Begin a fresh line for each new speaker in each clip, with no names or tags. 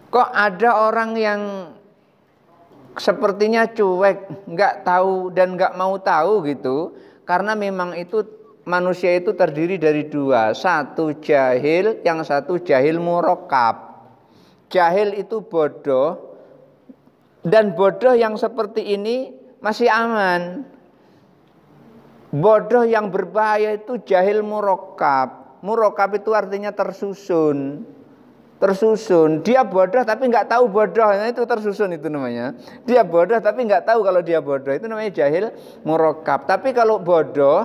Kok ada orang yang sepertinya cuek, nggak tahu dan nggak mau tahu gitu? Karena memang itu manusia itu terdiri dari dua, satu jahil, yang satu jahil murakkab. Jahil itu bodoh, dan bodoh yang seperti ini masih aman. Bodoh yang berbahaya itu jahil murakkab. Murakkab itu artinya tersusun. Dia bodoh tapi nggak tahu bodoh, nah itu tersusun itu namanya. Dia bodoh tapi nggak tahu kalau dia bodoh, itu namanya jahil murakkab. Tapi kalau bodoh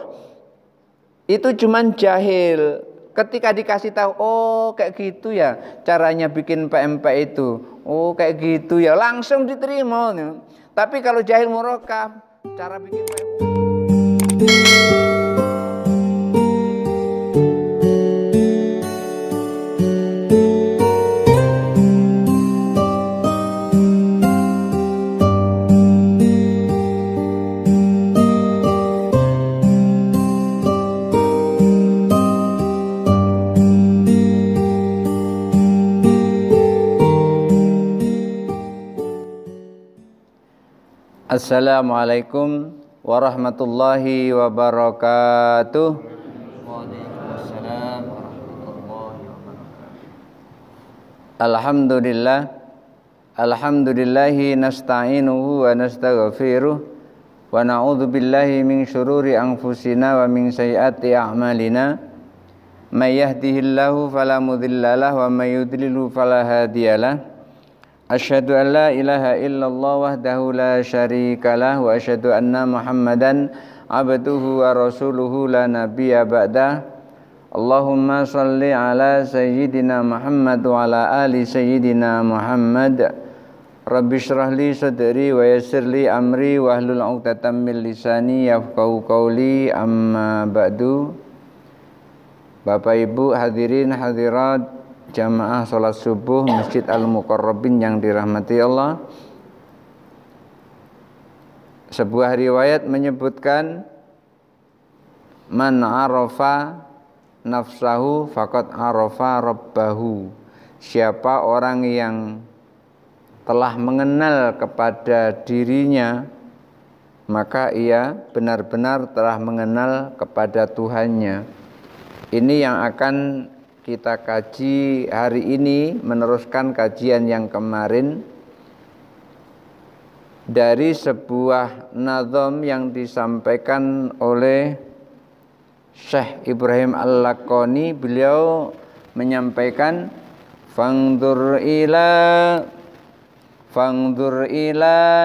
itu cuman jahil. Ketika dikasih tahu, oh kayak gitu ya caranya bikin PMP itu, oh kayak gitu ya, langsung diterima. Tapi kalau jahil murakkab, cara bikin PMP. Assalamualaikum warahmatullahi wabarakatuh.
Waalaikumsalam warahmatullahi wabarakatuh.
Alhamdulillahi nasta'inuhu wa nastaghfiruh wa na'udzu billahi min syururi anfusina wa min sayyiati a'malina. May yahdihillahu fala mudhillalah wa may yudlilhu fala hadiyalah. Asyhadu an la ilaha illallah wahdahu la syarikalah wa asyhadu anna Muhammadan abduhu wa rasuluhu la nabiyya ba'dah. Allahumma shalli ala sayyidina Muhammad wa ala ali sayyidina Muhammad. Rabbi shrah li sadri wa yassir li amri wa hlul 'uqdatam min lisani yafqahu qawli, amma ba'du. Bapak Ibu hadirin hadirat jamaah sholat subuh Masjid Al-Muqarrabin yang dirahmati Allah. Sebuah riwayat menyebutkan, man arafa nafsahu faqad arafa rabbahu. Siapa orang yang telah mengenal kepada dirinya, maka ia benar-benar telah mengenal kepada Tuhannya. Ini yang akan kita kaji hari ini, meneruskan kajian yang kemarin dari sebuah nazam yang disampaikan oleh Syekh Ibrahim Al-Laqani. Beliau menyampaikan, fangdur ila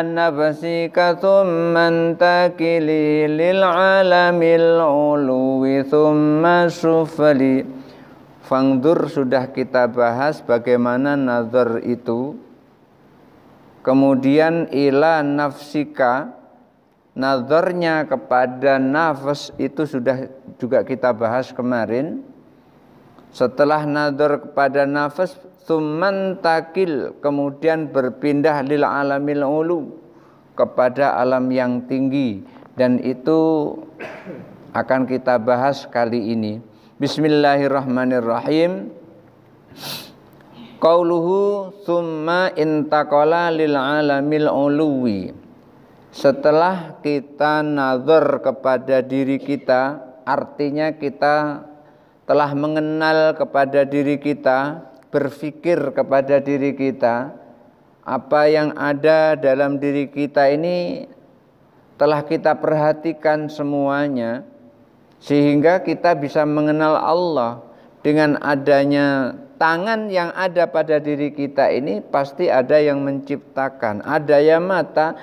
nafsika thumma takili lil alamil uluwi thumma sufali. Fangdur sudah kita bahas bagaimana nazar itu. Kemudian ila nafsika, nazarnya kepada nafas itu sudah juga kita bahas kemarin. Setelah nazar kepada nafas, tsumman takil, kemudian berpindah lil alamil ulu, kepada alam yang tinggi, dan itu akan kita bahas kali ini. Bismillahirrahmanirrahim. Qauluhu tsumma intaqala lil alamil uluwi. Setelah kita nazar kepada diri kita, artinya kita telah mengenal kepada diri kita, berpikir kepada diri kita, apa yang ada dalam diri kita ini telah kita perhatikan semuanya, sehingga kita bisa mengenal Allah. Dengan adanya tangan yang ada pada diri kita ini, pasti ada yang menciptakan. Ada ya mata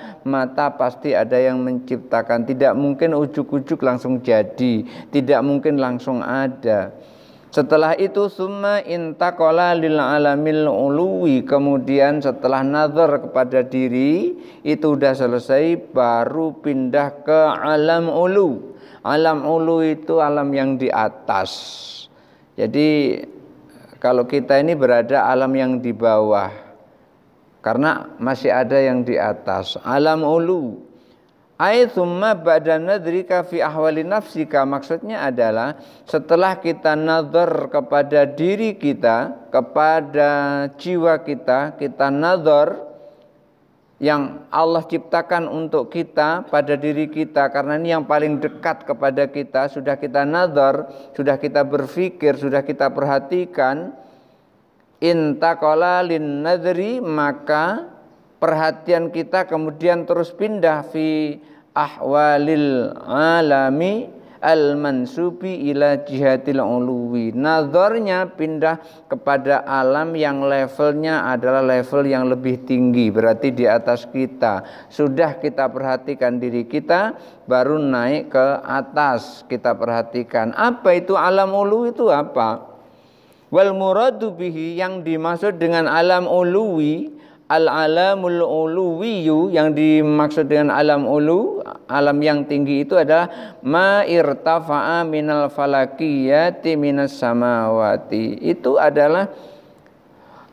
pasti ada yang menciptakan. Tidak mungkin ujuk-ujuk langsung jadi, tidak mungkin langsung ada. Setelah itu summa intaqala lil alamil uluwi, kemudian setelah nazar kepada diri itu sudah selesai, baru pindah ke alam ulu. Alam ulu itu alam yang di atas. Jadi kalau kita ini berada alam yang di bawah, karena masih ada yang di atas. Alam ulu. Ai tsumma ba'da nadrika fi ahwali nafsika, maksudnya adalah setelah kita nazar kepada diri kita, kepada jiwa kita, kita nazar yang Allah ciptakan untuk kita pada diri kita, karena ini yang paling dekat kepada kita, sudah kita nazar, sudah kita berpikir, sudah kita perhatikan, intaqala lin nadri, maka perhatian kita kemudian terus pindah fi ahwalil alami al-mansubi ila jihatil uluwi. Nazarnya pindah kepada alam yang levelnya adalah level yang lebih tinggi, berarti di atas kita. Sudah kita perhatikan diri kita, baru naik ke atas kita perhatikan. Apa itu alam ulu itu apa? Wal muradu bihi, yang dimaksud dengan alam uluwi, al-alamul uluwiyu, yang dimaksud dengan alam ulu, alam yang tinggi itu adalah ma irtafa'a minal falakiyati minas samawati. Itu adalah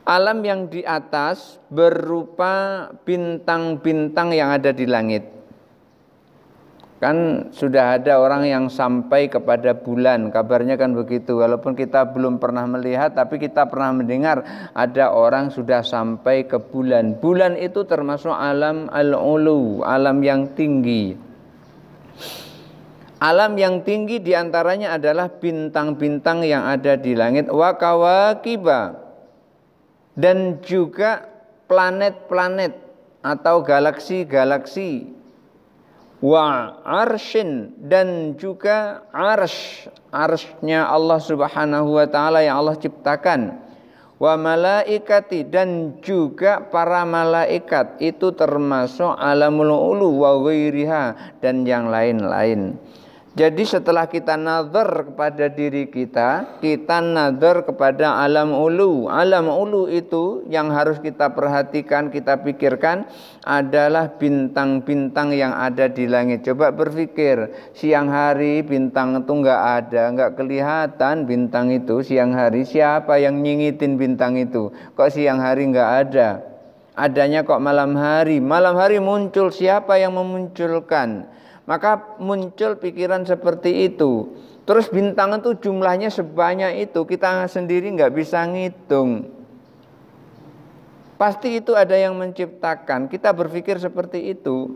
alam yang di atas berupa bintang-bintang yang ada di langit. Kan sudah ada orang yang sampai kepada bulan, kabarnya kan begitu. Walaupun kita belum pernah melihat, tapi kita pernah mendengar ada orang sudah sampai ke bulan. Bulan itu termasuk alam al-ulu, alam yang tinggi. Alam yang tinggi diantaranya adalah bintang-bintang yang ada di langit, wa kawakiba, dan juga planet-planet atau galaksi-galaksi, wa arshin, dan juga arsy-nya Allah Subhanahu wa taala yang Allah ciptakan, wa malaikati, dan juga para malaikat, itu termasuk alamul ulu wa ghairiha, dan yang lain-lain. Jadi setelah kita nazar kepada diri kita, kita nazar kepada alam ulu. Alam ulu itu yang harus kita perhatikan, kita pikirkan adalah bintang-bintang yang ada di langit. Coba berpikir, siang hari bintang itu enggak ada, enggak kelihatan bintang itu siang hari. Siapa yang nyingitin bintang itu? Kok siang hari enggak ada? Adanya kok malam hari. Malam hari muncul, siapa yang memunculkan? Maka muncul pikiran seperti itu. Terus bintang itu jumlahnya sebanyak itu, kita sendiri nggak bisa ngitung. Pasti itu ada yang menciptakan. Kita berpikir seperti itu.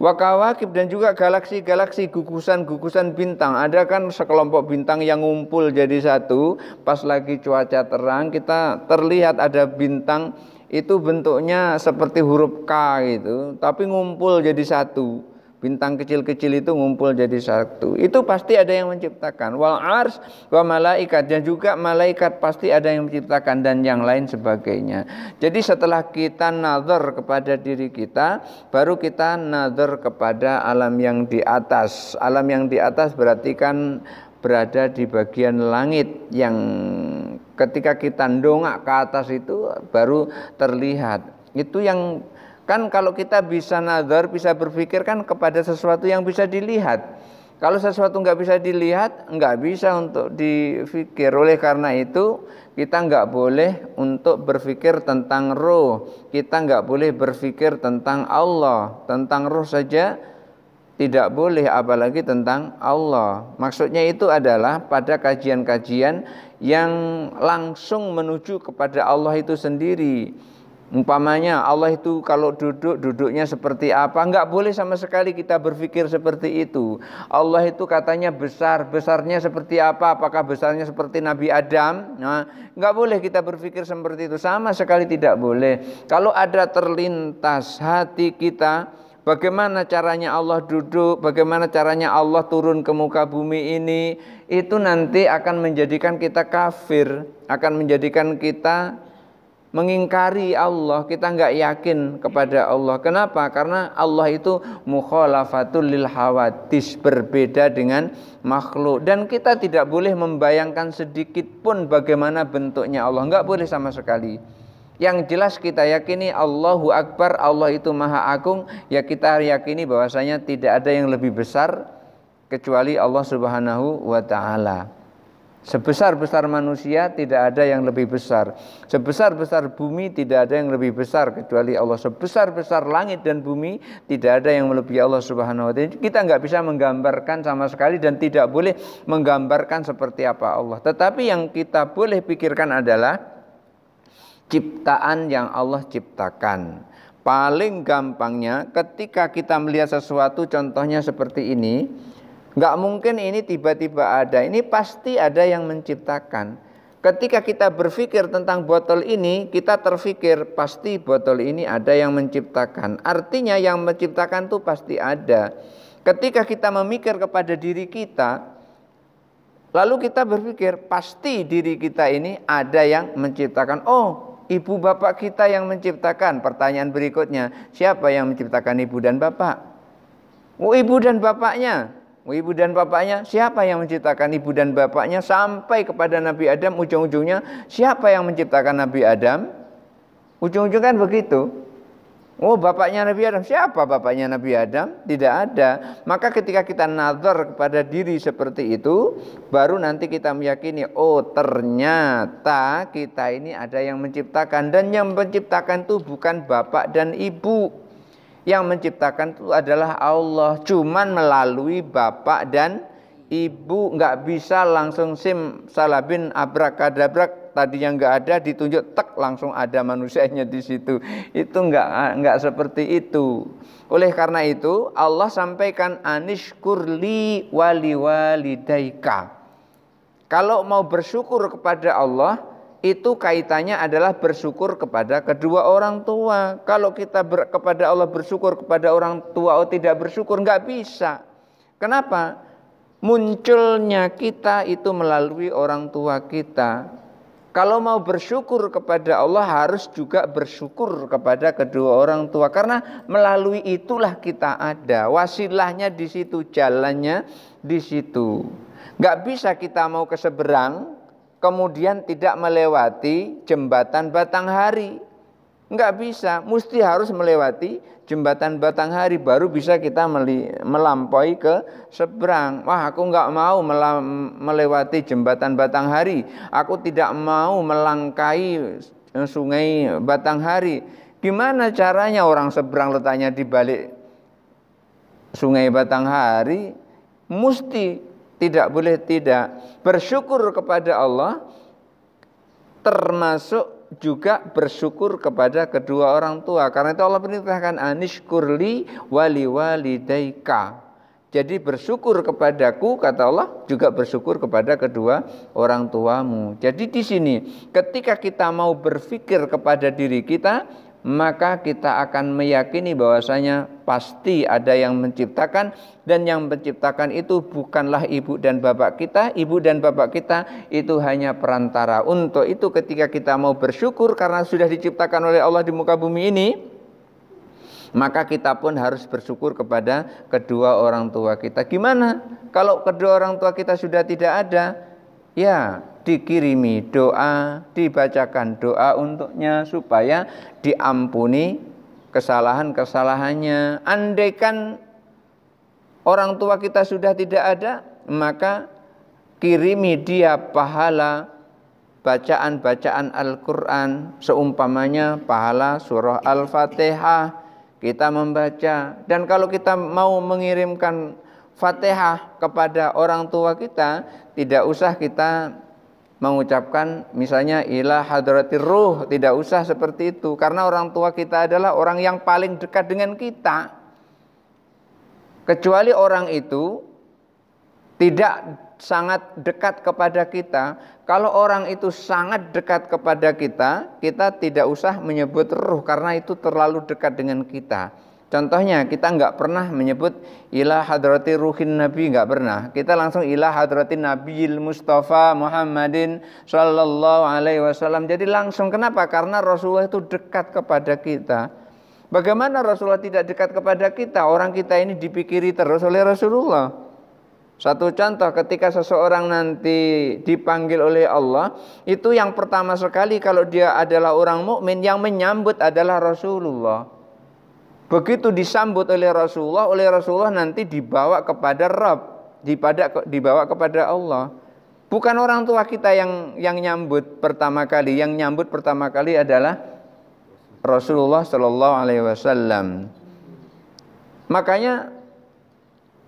Wakawakib, dan juga galaksi-galaksi, gugusan-gugusan bintang. Ada kan sekelompok bintang yang ngumpul jadi satu. Pas lagi cuaca terang, kita terlihat ada bintang itu bentuknya seperti huruf K gitu, tapi ngumpul jadi satu. Bintang kecil-kecil itu ngumpul jadi satu. Itu pasti ada yang menciptakan. Wal ars wa malaikat, dan juga malaikat pasti ada yang menciptakan, dan yang lain sebagainya. Jadi setelah kita nazar kepada diri kita, baru kita nazar kepada alam yang di atas. Alam yang di atas berarti kan berada di bagian langit, yang ketika kita ndongak ke atas itu baru terlihat. Itu yang kan kalau kita bisa nazar, bisa berpikir kan kepada sesuatu yang bisa dilihat. Kalau sesuatu nggak bisa dilihat, nggak bisa untuk dipikir. Oleh karena itu, kita nggak boleh untuk berpikir tentang roh. Kita nggak boleh berpikir tentang Allah. Tentang roh saja tidak boleh, apalagi tentang Allah. Maksudnya itu adalah pada kajian-kajian yang langsung menuju kepada Allah itu sendiri. Umpamanya Allah itu kalau duduknya seperti apa, enggak boleh sama sekali kita berpikir seperti itu. Allah itu katanya besarnya seperti apa, apakah besarnya seperti Nabi Adam? Nah, enggak boleh kita berpikir seperti itu, sama sekali tidak boleh. Kalau ada terlintas hati kita, bagaimana caranya Allah duduk, bagaimana caranya Allah turun ke muka bumi ini, itu nanti akan menjadikan kita kafir, akan menjadikan kita mengingkari Allah, kita enggak yakin kepada Allah. Kenapa? Karena Allah itu mukhalafatul lil hawadis, berbeda dengan makhluk, dan kita tidak boleh membayangkan sedikit pun bagaimana bentuknya Allah, enggak boleh sama sekali. Yang jelas kita yakini Allahu Akbar, Allah itu Maha Agung, ya kita yakini bahwasanya tidak ada yang lebih besar kecuali Allah Subhanahu wa taala. Sebesar-besar manusia tidak ada yang lebih besar. Sebesar-besar bumi tidak ada yang lebih besar kecuali Allah. Sebesar-besar langit dan bumi tidak ada yang melebihi Allah Subhanahu wa taala. Kita nggak bisa menggambarkan sama sekali dan tidak boleh menggambarkan seperti apa Allah. Tetapi yang kita boleh pikirkan adalah ciptaan yang Allah ciptakan. Paling gampangnya ketika kita melihat sesuatu, contohnya seperti ini, nggak mungkin ini tiba-tiba ada. Ini pasti ada yang menciptakan. Ketika kita berpikir tentang botol ini, kita terpikir pasti botol ini ada yang menciptakan. Artinya yang menciptakan itu pasti ada. Ketika kita memikir kepada diri kita, lalu kita berpikir pasti diri kita ini ada yang menciptakan. Oh, ibu bapak kita yang menciptakan. Pertanyaan berikutnya, siapa yang menciptakan ibu dan bapak? Oh, ibu dan bapaknya. Ibu dan bapaknya, siapa yang menciptakan ibu dan bapaknya? Sampai kepada Nabi Adam, ujung-ujungnya siapa yang menciptakan Nabi Adam? Ujung-ujungnya kan begitu. Oh, bapaknya Nabi Adam, siapa bapaknya Nabi Adam? Tidak ada. Maka ketika kita nazar kepada diri seperti itu, baru nanti kita meyakini, oh ternyata kita ini ada yang menciptakan. Dan yang menciptakan itu bukan bapak dan ibu. Yang menciptakan itu adalah Allah, cuman melalui bapak dan ibu. Nggak bisa langsung salabin abrakadabrak, tadinya nggak ada ditunjuk tek langsung ada manusianya di situ. Itu nggak seperti itu. Oleh karena itu Allah sampaikan anishkurli wali walidaika. Kalau mau bersyukur kepada Allah, itu kaitannya adalah bersyukur kepada kedua orang tua. Kalau kita kepada Allah bersyukur, kepada orang tua tidak bersyukur, nggak bisa. Kenapa? Munculnya kita itu melalui orang tua kita. Kalau mau bersyukur kepada Allah harus juga bersyukur kepada kedua orang tua. Karena melalui itulah kita ada. Wasilahnya di situ, jalannya di situ. Nggak bisa kita mau ke seberang kemudian tidak melewati jembatan Batanghari. Enggak bisa, mesti harus melewati jembatan Batanghari baru bisa kita melampaui ke seberang. Wah, aku enggak mau melewati jembatan Batanghari. Aku tidak mau melangkai sungai Batanghari. Gimana caranya orang seberang letaknya di balik sungai Batanghari? Mesti, tidak boleh tidak. Bersyukur kepada Allah termasuk juga bersyukur kepada kedua orang tua. Karena itu Allah perintahkan anishkurli wali walidaika. Jadi bersyukur kepadaku, kata Allah, juga bersyukur kepada kedua orang tuamu. Jadi di sini ketika kita mau berpikir kepada diri kita, maka kita akan meyakini bahwasanya pasti ada yang menciptakan, dan yang menciptakan itu bukanlah ibu dan bapak kita. Ibu dan bapak kita itu hanya perantara. Untuk itu ketika kita mau bersyukur karena sudah diciptakan oleh Allah di muka bumi ini, maka kita pun harus bersyukur kepada kedua orang tua kita. Gimana kalau kedua orang tua kita sudah tidak ada? Ya, dikirimi doa, dibacakan doa untuknya supaya diampuni kesalahan-kesalahannya. Andaikan orang tua kita sudah tidak ada, maka kirimi dia pahala bacaan-bacaan Al-Quran, seumpamanya pahala surah Al-Fatihah kita membaca. Dan kalau kita mau mengirimkan Fatihah kepada orang tua kita, tidak usah kita mengucapkan misalnya ila hadratir ruh, tidak usah seperti itu, karena orang tua kita adalah orang yang paling dekat dengan kita. Kecuali orang itu tidak sangat dekat kepada kita. Kalau orang itu sangat dekat kepada kita, kita tidak usah menyebut ruh karena itu terlalu dekat dengan kita. Contohnya kita nggak pernah menyebut ila hadrati ruhin nabi, nggak pernah. Kita langsung ila hadrati nabiyil mustafa Muhammadin sallallahu alaihi wasallam. Jadi langsung, kenapa? Karena Rasulullah itu dekat kepada kita. Bagaimana Rasulullah tidak dekat kepada kita? Orang kita ini dipikiri terus oleh Rasulullah. Satu contoh, ketika seseorang nanti dipanggil oleh Allah, itu yang pertama sekali kalau dia adalah orang mukmin, yang menyambut adalah Rasulullah. Begitu disambut oleh Rasulullah nanti dibawa kepada Rabb, dibawa kepada Allah. Bukan orang tua kita yang nyambut pertama kali. Yang nyambut pertama kali adalah Rasulullah Shallallahu Alaihi Wasallam. Makanya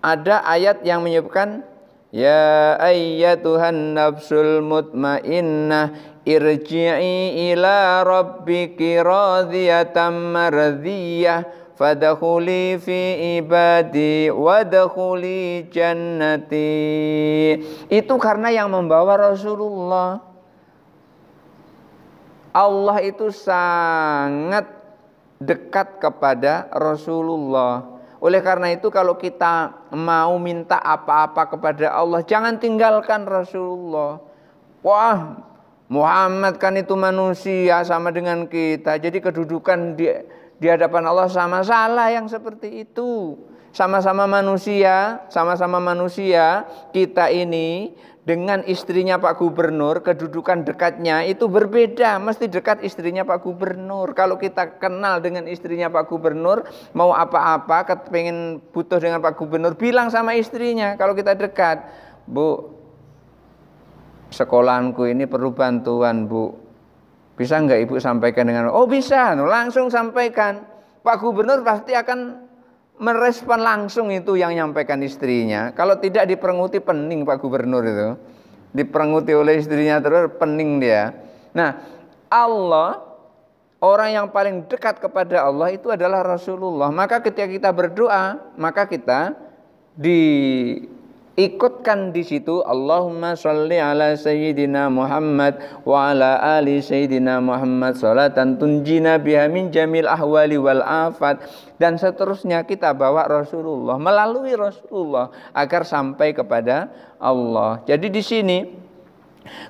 ada ayat yang menyebutkan, ya ayyatuhan nafsul mutmainnah irji'i ila rabbiki radiyatan mardiyah fadkhuli fi ibadi wadkhuli jannati. Itu karena yang membawa Rasulullah. Allah itu sangat dekat kepada Rasulullah. Oleh karena itu kalau kita mau minta apa-apa kepada Allah, jangan tinggalkan Rasulullah. Wah, Muhammad kan itu manusia sama dengan kita. Jadi kedudukan di hadapan Allah sama, salah yang seperti itu. Sama-sama manusia, kita ini dengan istrinya Pak Gubernur, kedudukan dekatnya itu berbeda. Mesti dekat istrinya Pak Gubernur. Kalau kita kenal dengan istrinya Pak Gubernur, mau apa-apa, pengen butuh dengan Pak Gubernur, bilang sama istrinya. Kalau kita dekat, Bu, sekolahanku ini perlu bantuan, Bu. Bisa nggak Ibu sampaikan dengan, oh bisa, langsung sampaikan. Pak Gubernur pasti akan merespon langsung itu yang nyampaikan istrinya. Kalau tidak diperenguti, pening Pak Gubernur itu. Diperenguti oleh istrinya terus, pening dia. Nah, Allah, orang yang paling dekat kepada Allah itu adalah Rasulullah. Maka ketika kita berdoa, maka kita diikutkan di situ, Allahumma sholli ala sayyidina Muhammad wa ala ali sayyidina Muhammad sholatan tunjina biha min jamil ahwali wal afat, dan seterusnya. Kita bawa Rasulullah, melalui Rasulullah agar sampai kepada Allah. Jadi di sini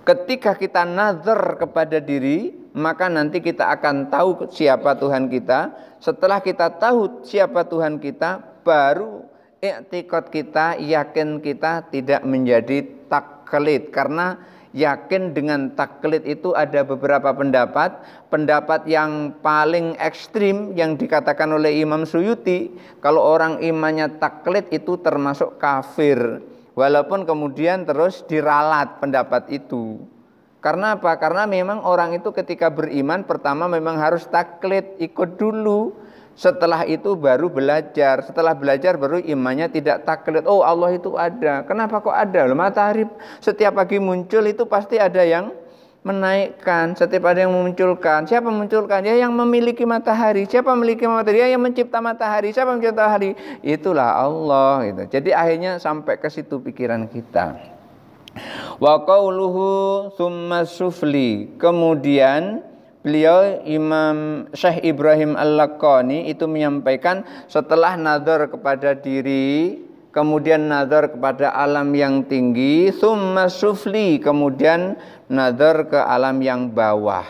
ketika kita nazar kepada diri, maka nanti kita akan tahu siapa Tuhan kita. Setelah kita tahu siapa Tuhan kita, baru i'tiqad kita, yakin kita tidak menjadi taklid. Karena yakin dengan taklid itu ada beberapa pendapat. Pendapat yang paling ekstrim yang dikatakan oleh Imam Suyuti, kalau orang imannya taklid itu termasuk kafir. Walaupun kemudian terus diralat pendapat itu. Karena apa? Karena memang orang itu ketika beriman pertama memang harus taklid, ikut dulu. Setelah itu baru belajar. Setelah belajar baru imannya tidak taklid. Oh, Allah itu ada. Kenapa kok ada? Matahari setiap pagi muncul itu pasti ada yang menaikkan. Setiap ada yang memunculkan. Siapa memunculkan? Ya yang memiliki matahari. Siapa memiliki matahari? Ya yang mencipta matahari. Siapa mencipta matahari? Itulah Allah gitu. Jadi akhirnya sampai ke situ pikiran kita. Wa qauluhu tsumma sufli. Kemudian beliau Imam Syekh Ibrahim Al-Laqani itu menyampaikan, setelah nazar kepada diri, kemudian nazar kepada alam yang tinggi, tsumma sufli, kemudian nazar ke alam yang bawah.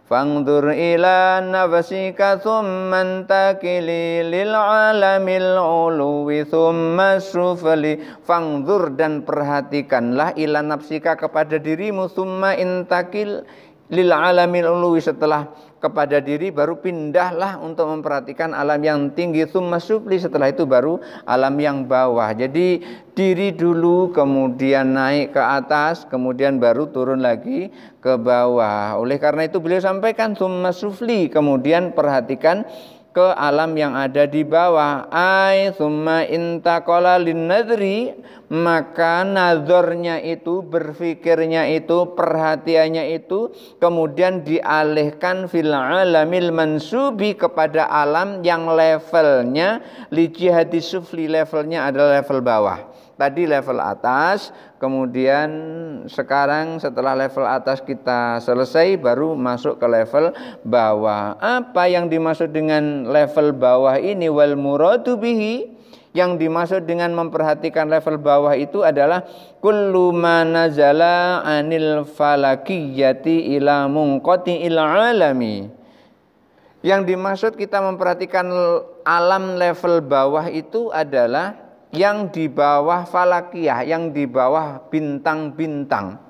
Fangdur ila nafsika tsumma antakili lil alamil uluwi tsumma sufli. Fangdur, dan perhatikanlah, ila nafsika, kepada dirimu, tsumma intakil lil alamil uluwi, setelah kepada diri baru pindahlah untuk memperhatikan alam yang tinggi, tsumma sufli, setelah itu baru alam yang bawah. Jadi diri dulu, kemudian naik ke atas, kemudian baru turun lagi ke bawah. Oleh karena itu beliau sampaikan tsumma sufli, kemudian perhatikan ke alam yang ada di bawah. Ai tsumma intaqala lin nadri, maka nazarnya itu, berfikirnya itu, perhatiannya itu kemudian dialihkan fil alamil mansubi, kepada alam yang levelnya li jihati sufli, levelnya adalah level bawah. Tadi level atas, kemudian sekarang setelah level atas kita selesai baru masuk ke level bawah. Apa yang dimaksud dengan level bawah ini? Wal muradu bihi, yang dimaksud dengan memperhatikan level bawah itu adalah kullu ma nazala anil falakiyati ila munqati'il alami. Yang dimaksud kita memperhatikan alam level bawah itu adalah yang di bawah falakiyah, yang di bawah bintang-bintang.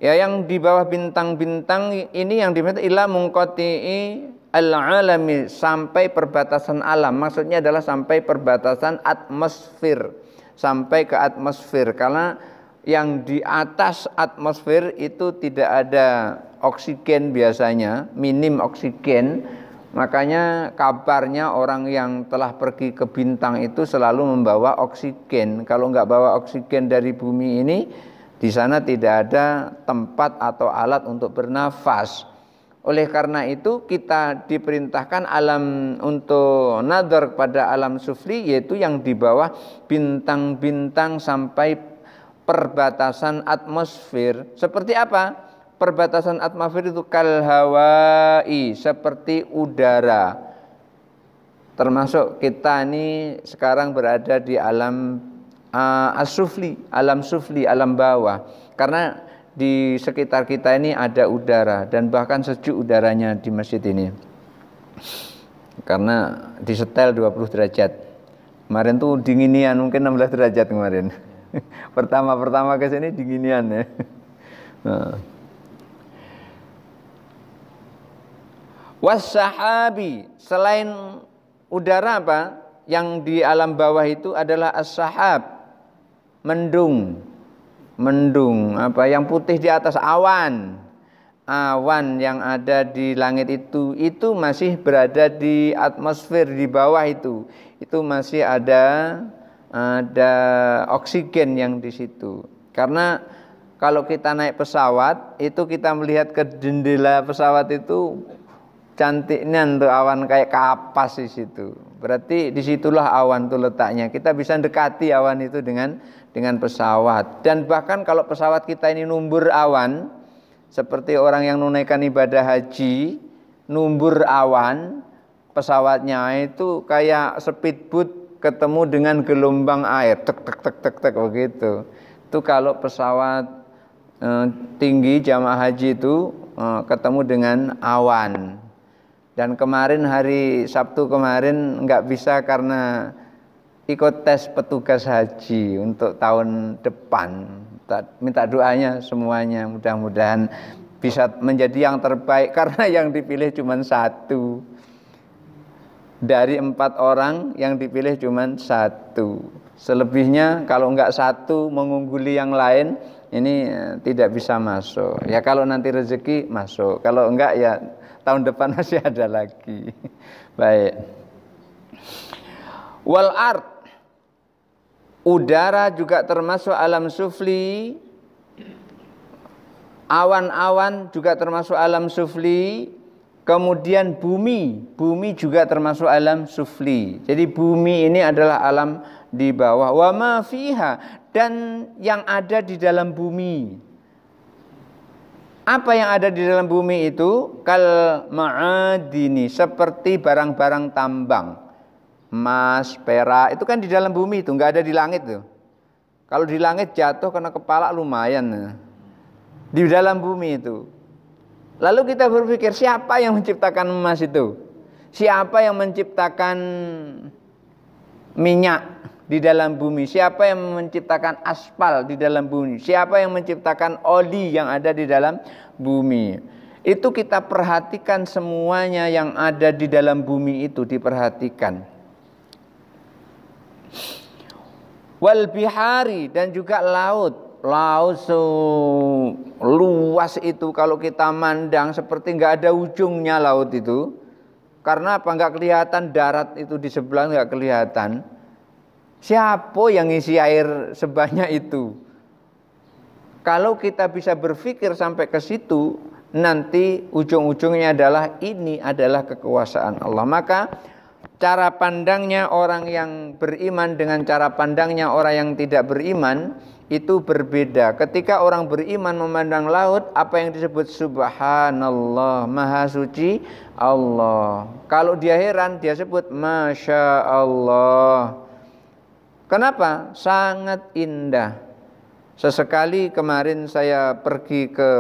Ya, yang di bawah bintang-bintang ini yang dimaksud ila munqati'i al-alami, sampai perbatasan alam. Maksudnya adalah sampai perbatasan atmosfer, sampai ke atmosfer. Karena yang di atas atmosfer itu tidak ada oksigen biasanya, minim oksigen. Makanya kabarnya orang yang telah pergi ke bintang itu selalu membawa oksigen. Kalau nggak bawa oksigen dari bumi ini, di sana tidak ada tempat atau alat untuk bernafas. Oleh karena itu kita diperintahkan alam untuk nadhar pada alam sufli, yaitu yang di bawah bintang-bintang sampai perbatasan atmosfer. Seperti apa? Perbatasan atmosfer itu kal hawai, seperti udara. Termasuk kita ini sekarang berada di alam as-sufli, alam bawah. Karena di sekitar kita ini ada udara dan bahkan sejuk udaranya di masjid ini. Karena disetel 20 derajat. Kemarin tuh dinginian, mungkin 16 derajat kemarin. Pertama ke sini dinginian ya. Nah. Was-sahabi, selain udara apa? Yang di alam bawah itu adalah as-sahab, mendung. Mendung apa yang putih di atas awan. Awan yang ada di langit itu masih berada di atmosfer di bawah itu. Itu masih ada oksigen yang di situ. Karena kalau kita naik pesawat itu kita melihat ke jendela pesawat itu cantiknya untuk awan kayak kapas di situ. Berarti disitulah awan itu letaknya. Kita bisa dekati awan itu dengan pesawat. Dan bahkan kalau pesawat kita ini numbur awan, seperti orang yang menunaikan ibadah haji, numbur awan, pesawatnya itu kayak speedboat ketemu dengan gelombang air, tek tek tek tek tek begitu. Itu kalau pesawat tinggi jamaah haji itu ketemu dengan awan. Dan kemarin hari Sabtu kemarin nggak bisa karena ikut tes petugas haji untuk tahun depan. Minta doanya semuanya, mudah-mudahan bisa menjadi yang terbaik karena yang dipilih cuma 1. Dari 4 orang yang dipilih cuma 1. Selebihnya kalau nggak 1 mengungguli yang lain ini tidak bisa masuk. Ya kalau nanti rezeki masuk, kalau enggak ya tahun depan masih ada lagi. Baik. Wal ard, udara juga termasuk alam sufli. Awan-awan juga termasuk alam sufli. Kemudian bumi juga termasuk alam sufli. Jadi bumi ini adalah alam di bawah. Wa ma fiha, dan yang ada di dalam bumi. Apa yang ada di dalam bumi itu? Kal ma'adini, seperti barang-barang tambang. Emas, perak, itu kan di dalam bumi itu, enggak ada di langit tuh. Kalau di langit jatuh kena kepala lumayan. Di dalam bumi itu. Lalu kita berpikir, siapa yang menciptakan emas itu? Siapa yang menciptakan minyak di dalam bumi? Siapa yang menciptakan aspal di dalam bumi? Siapa yang menciptakan oli yang ada di dalam bumi? Itu kita perhatikan semuanya yang ada di dalam bumi itu diperhatikan. Wal bihari, dan juga laut. Laut luas itu kalau kita mandang seperti nggak ada ujungnya laut itu. Karena apa? Nggak kelihatan darat itu di sebelah, nggak kelihatan. Siapa yang ngisi air sebanyak itu? Kalau kita bisa berpikir sampai ke situ, nanti ujung-ujungnya adalah ini adalah kekuasaan Allah. Maka cara pandangnya orang yang beriman dengan cara pandangnya orang yang tidak beriman itu berbeda. Ketika orang beriman memandang laut, apa yang disebut subhanallah, maha suci Allah. Kalau dia heran, dia sebut masya Allah. Kenapa? Sangat indah. Sesekali kemarin saya pergi ke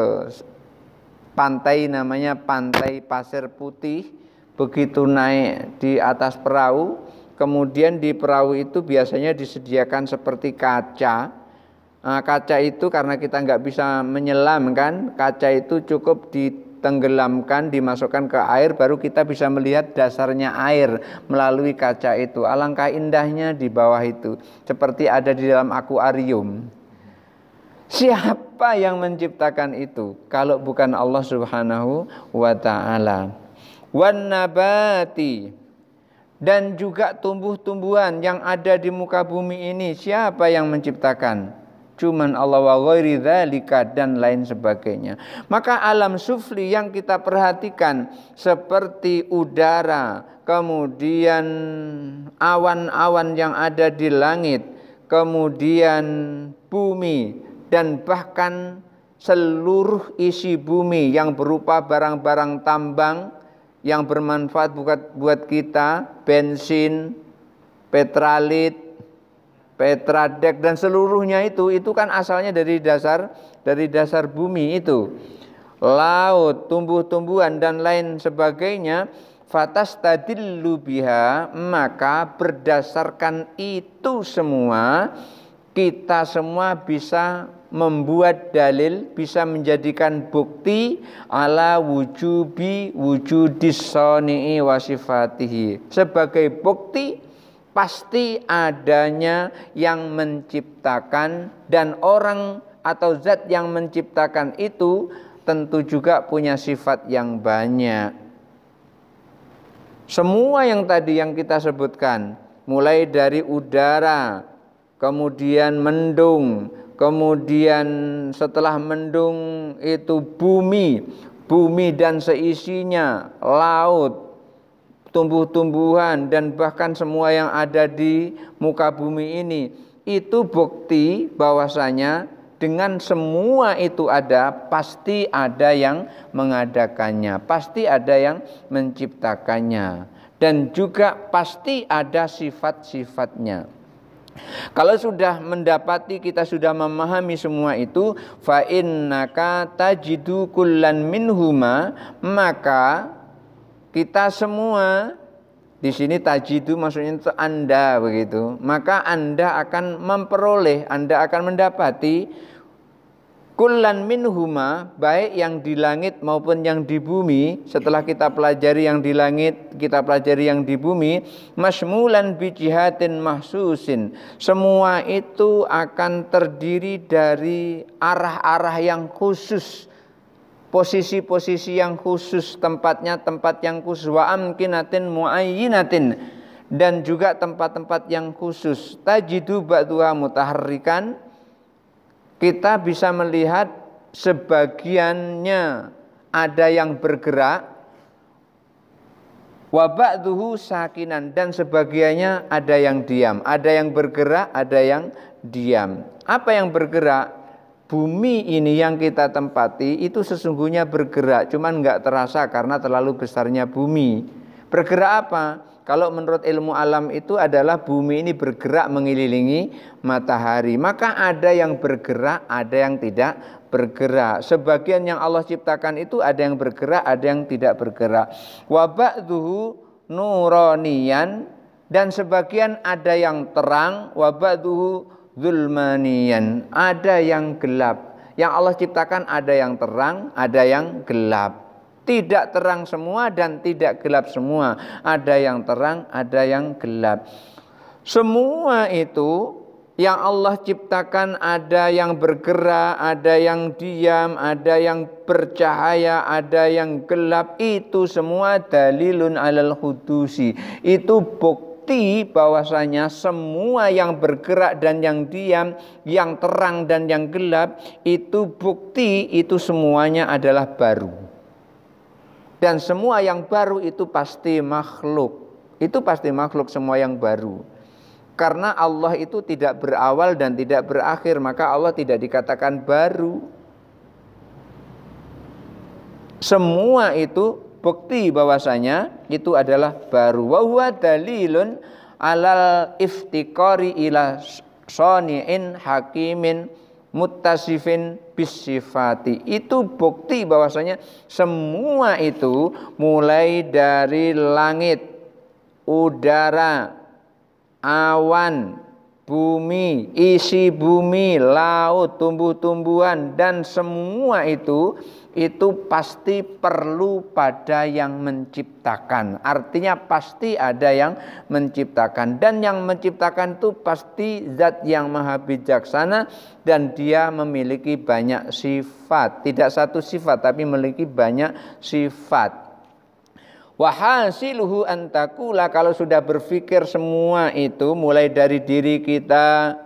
pantai, namanya Pantai Pasir Putih. Begitu naik di atas perahu, kemudian di perahu itu biasanya disediakan seperti kaca. Kaca itu karena kita nggak bisa menyelam kan, kaca itu cukup ditenggelamkan, dimasukkan ke air, baru kita bisa melihat dasarnya air melalui kaca itu. Alangkah indahnya di bawah itu, seperti ada di dalam akuarium. Siapa yang menciptakan itu kalau bukan Allah Subhanahu wa ta'ala? Wan nabati, dan juga tumbuh-tumbuhan yang ada di muka bumi ini, siapa yang menciptakan? Cuman Allah, wa ghairi dzalika, dan lain sebagainya. Maka alam sufli yang kita perhatikan seperti udara, kemudian awan-awan yang ada di langit, kemudian bumi, dan bahkan seluruh isi bumi yang berupa barang-barang tambang yang bermanfaat buat kita, bensin, petralit, petradek, dan seluruhnya itu kan asalnya dari dasar bumi itu. Laut, tumbuh-tumbuhan dan lain sebagainya. Fatastadillu biha, maka berdasarkan itu semua kita semua bisa membuat dalil, bisa menjadikan bukti ala wujudis sani'i wa sifatihi, sebagai bukti pasti adanya yang menciptakan, dan orang atau zat yang menciptakan itu tentu juga punya sifat yang banyak. Semua yang tadi yang kita sebutkan, mulai dari udara, kemudian mendung, kemudian setelah mendung itu bumi dan seisinya, laut, tumbuh-tumbuhan, dan bahkan semua yang ada di muka bumi ini, itu bukti bahwasanya dengan semua itu ada, pasti ada yang mengadakannya, pasti ada yang menciptakannya, dan juga pasti ada sifat-sifatnya. Kalau sudah mendapati, kita sudah memahami semua itu, fa innaka tajidu kullan minhuma, maka kita semua di sini tajidu maksudnya itu Anda begitu, maka Anda akan memperoleh, Anda akan mendapati kullan minhuma, baik yang di langit maupun yang di bumi. Setelah kita pelajari yang di langit, kita pelajari yang di bumi, masmulan bi jihatin mahsusin, semua itu akan terdiri dari arah-arah yang khusus, posisi-posisi yang khusus, tempatnya tempat yang khusus, wa amkinatin muayyinatin, dan juga tempat-tempat yang khusus. Tajidu ba'duha mutaharrikan, kita bisa melihat sebagiannya ada yang bergerak, wa ba'duhu sakinan, dan sebagiannya ada yang diam. Ada yang bergerak, ada yang diam. Apa yang bergerak? Bumi ini yang kita tempati itu sesungguhnya bergerak, cuman nggak terasa karena terlalu besarnya bumi. Bergerak apa? Kalau menurut ilmu alam itu adalah bumi ini bergerak mengelilingi matahari. Maka ada yang bergerak, ada yang tidak bergerak. Sebagian yang Allah ciptakan itu ada yang bergerak, ada yang tidak bergerak. Wa ba'duhu nuraniyan, dan sebagian ada yang terang, wa ba'duhu zulmaniyan, ada yang gelap. Yang Allah ciptakan ada yang terang, ada yang gelap. Tidak terang semua dan tidak gelap semua. Ada yang terang, ada yang gelap. Semua itu yang Allah ciptakan, ada yang bergerak, ada yang diam, ada yang bercahaya, ada yang gelap. Itu semua dalilun alal hudusi. Itu bukti bahwasanya semua yang bergerak dan yang diam, yang terang dan yang gelap, itu bukti, itu semuanya adalah baru. Dan semua yang baru itu pasti makhluk. Itu pasti makhluk, semua yang baru. Karena Allah itu tidak berawal dan tidak berakhir, maka Allah tidak dikatakan baru. Semua itu bukti bahwasanya itu adalah baru. Wa huwa dalilun alal iftiqari ila shani'in hakimin muttasifin bisifati. Itu bukti bahwasanya semua itu, mulai dari langit, udara, awan, bumi, isi bumi, laut, tumbuh-tumbuhan, dan semua itu itu pasti perlu pada yang menciptakan. Artinya pasti ada yang menciptakan, dan yang menciptakan itu pasti zat yang maha bijaksana dan dia memiliki banyak sifat. Tidak satu sifat tapi memiliki banyak sifat. Wahasiluhu antakula, kalau sudah berpikir semua itu mulai dari diri kita,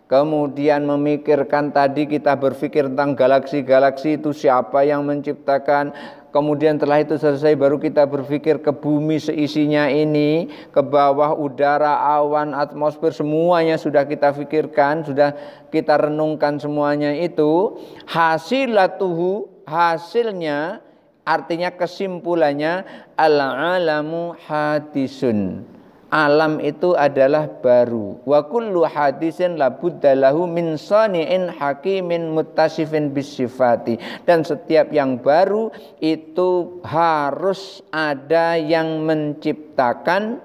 kemudian memikirkan tadi kita berpikir tentang galaksi-galaksi itu siapa yang menciptakan. Kemudian setelah itu selesai baru kita berpikir ke bumi seisinya ini, ke bawah udara, awan, atmosfer, semuanya sudah kita pikirkan, sudah kita renungkan semuanya itu. Hasilatuhu, hasilnya, artinya kesimpulannya, al-alamu hadisun. Alam itu adalah baru. Wa kullu hadisin labudda lahu min sani'in hakimin muttasifin bisifati. Dan setiap yang baru itu harus ada yang menciptakan,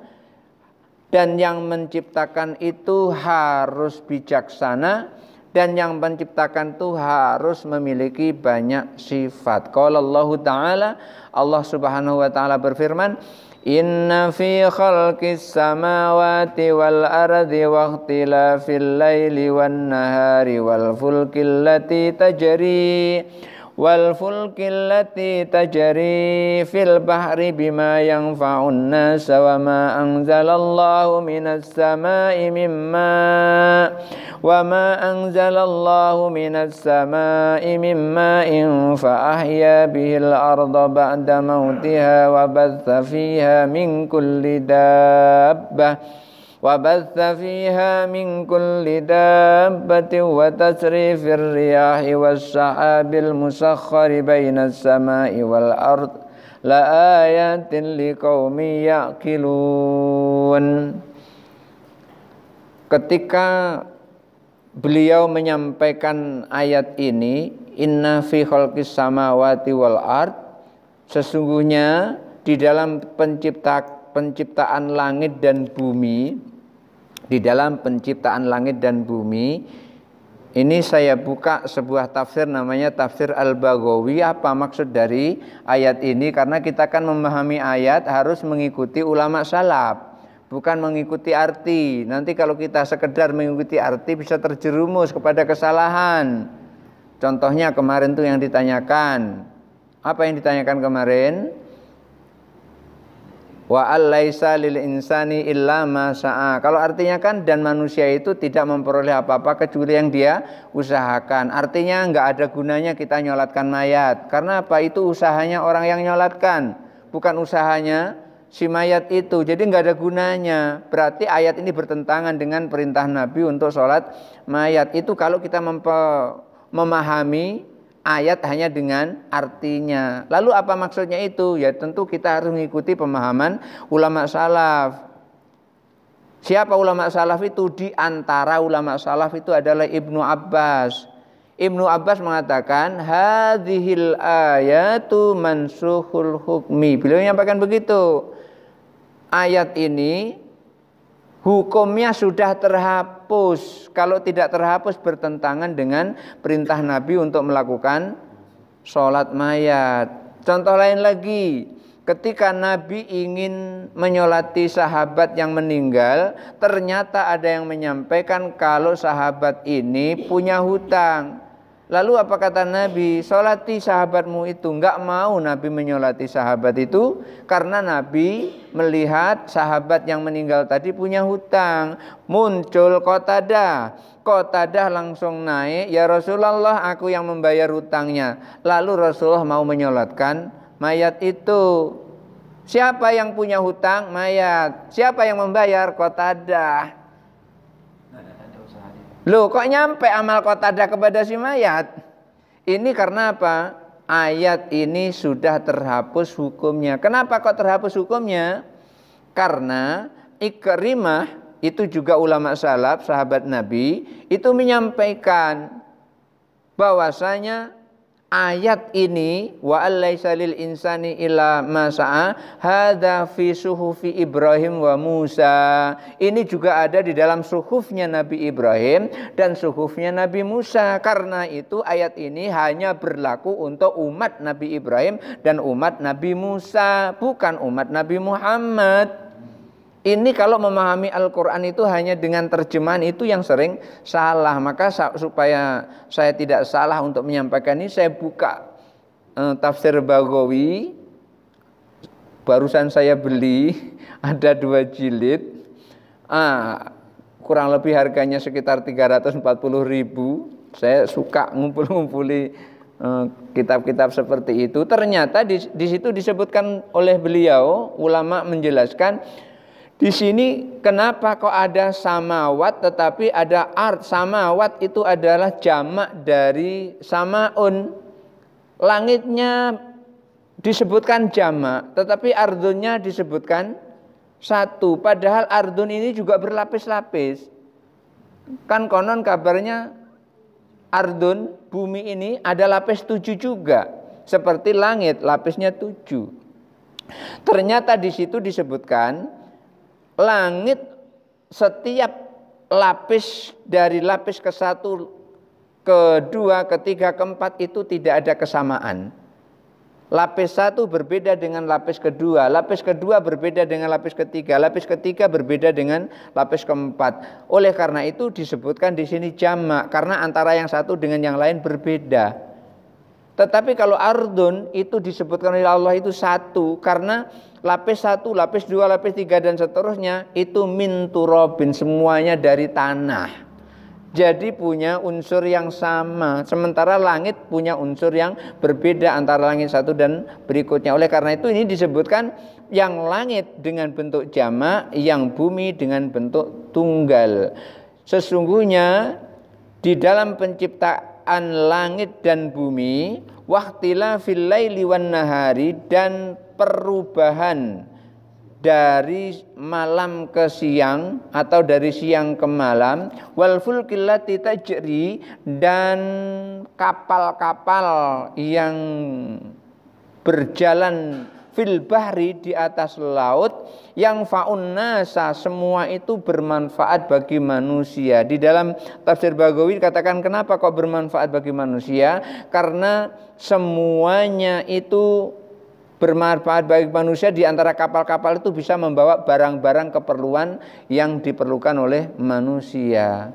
dan yang menciptakan itu harus bijaksana, dan yang menciptakan itu harus memiliki banyak sifat. Qala Allah Ta'ala, Allah Subhanahu wa taala berfirman, Inna fi khalqis samawati wal ardi wa ikhtilafil laili wan nahari wal fulkil lati tajri fil bahri bima yanfa'un nasa wa ma anzalallahu minas samai min ma'in fa ahya bihil arda ba'da mautiha wa batha fiha min kulli dabbatin wa tasrifir riyahi was-sahabil musakhkhari bainas samai wal ard la ayatin liqaumin ya'qilun. Ketika beliau menyampaikan ayat ini, inna fi khalqis samawati wal ard, sesungguhnya di dalam penciptaan langit dan bumi, di dalam penciptaan langit dan bumi, ini saya buka sebuah tafsir namanya tafsir Al-Baghawi. Apa maksud dari ayat ini? Karena kita kan memahami ayat harus mengikuti ulama salaf, bukan mengikuti arti. Nanti kalau kita sekedar mengikuti arti bisa terjerumus kepada kesalahan. Contohnya kemarin tuh yang ditanyakan. Apa yang ditanyakan kemarin? Wa allaisa lil insani illa ma sa'a. Kalau artinya kan dan manusia itu tidak memperoleh apa-apa kecuali yang dia usahakan. Artinya enggak ada gunanya kita nyolatkan mayat. Karena apa? Itu usahanya orang yang nyolatkan, bukan usahanya si mayat itu. Jadi enggak ada gunanya. Berarti ayat ini bertentangan dengan perintah Nabi untuk sholat mayat. Itu kalau kita memahami ayat hanya dengan artinya. Lalu apa maksudnya itu? Ya tentu kita harus mengikuti pemahaman ulama salaf. Siapa ulama salaf itu? Di antara ulama salaf itu adalah Ibnu Abbas. Ibnu Abbas mengatakan, hadhil ayatu mansukhul hukmi. Beliau menyampaikan begitu. Ayat ini hukumnya sudah terhapus. Kalau tidak terhapus bertentangan dengan perintah Nabi untuk melakukan sholat mayat. Contoh lain lagi, ketika Nabi ingin menyolati sahabat yang meninggal, ternyata ada yang menyampaikan kalau sahabat ini punya hutang. Lalu apa kata Nabi? Sholati sahabatmu itu. Enggak mau Nabi menyolati sahabat itu karena Nabi melihat sahabat yang meninggal tadi punya hutang. Muncul Qatadah langsung naik, ya Rasulullah, aku yang membayar hutangnya. Lalu Rasulullah mau menyolatkan mayat itu. Siapa yang punya hutang? Mayat. Siapa yang membayar? Qatadah. Loh, kok nyampe amal Qatadah kepada si mayat? Ini karena apa? Ayat ini sudah terhapus hukumnya. Kenapa kok terhapus hukumnya? Karena Ikrimah, itu juga ulama salaf, sahabat Nabi, itu menyampaikan bahwasanya ayat ini wa allaisa lil insani illa ma sa'a hadza fi suhufi Ibrahim wa Musa. Ini juga ada di dalam suhufnya Nabi Ibrahim dan suhufnya Nabi Musa. Karena itu ayat ini hanya berlaku untuk umat Nabi Ibrahim dan umat Nabi Musa, bukan umat Nabi Muhammad. Ini kalau memahami Al-Quran itu hanya dengan terjemahan itu yang sering salah. Maka supaya saya tidak salah untuk menyampaikan ini, saya buka tafsir Baghawi. Barusan saya beli, ada 2 jilid. Kurang lebih harganya sekitar 340.000. Saya suka ngumpul-ngumpuli kitab-kitab seperti itu. Ternyata di situ disebutkan oleh beliau, ulama menjelaskan, di sini kenapa kok ada samawat tetapi ada ard. Samawat itu adalah jamak dari samaun. Langitnya disebutkan jamak tetapi ardunnya disebutkan satu. Padahal ardun ini juga berlapis-lapis. Kan konon kabarnya ardun, bumi ini ada lapis 7 juga. Seperti langit, lapisnya 7. Ternyata di situ disebutkan langit setiap lapis dari lapis ke-1, ke-2, ke-3, ke-4 itu tidak ada kesamaan. Lapis 1 berbeda dengan lapis kedua, lapis kedua berbeda dengan lapis ketiga, lapis ketiga berbeda dengan lapis keempat. Oleh karena itu disebutkan di sini jamak karena antara yang satu dengan yang lain berbeda. Tetapi kalau ardun itu disebutkan oleh Allah itu satu karena lapis 1, lapis 2, lapis 3 dan seterusnya itu min turabin, semuanya dari tanah. Jadi punya unsur yang sama. Sementara langit punya unsur yang berbeda antara langit satu dan berikutnya. Oleh karena itu ini disebutkan yang langit dengan bentuk jamak, yang bumi dengan bentuk tunggal. Sesungguhnya di dalam penciptaan langit dan bumi, waktila fil laili wan nahari, dan perubahan dari malam ke siang atau dari siang ke malam, wal fulkil lati tajri, dan kapal-kapal yang berjalan fil bahri, di atas laut, yang faun nasa, semua itu bermanfaat bagi manusia. Di dalam tafsir Baghawi dikatakan kenapa kok bermanfaat bagi manusia? Karena semuanya itu bermanfaat bagi manusia. Di antara kapal-kapal itu bisa membawa barang-barang keperluan yang diperlukan oleh manusia.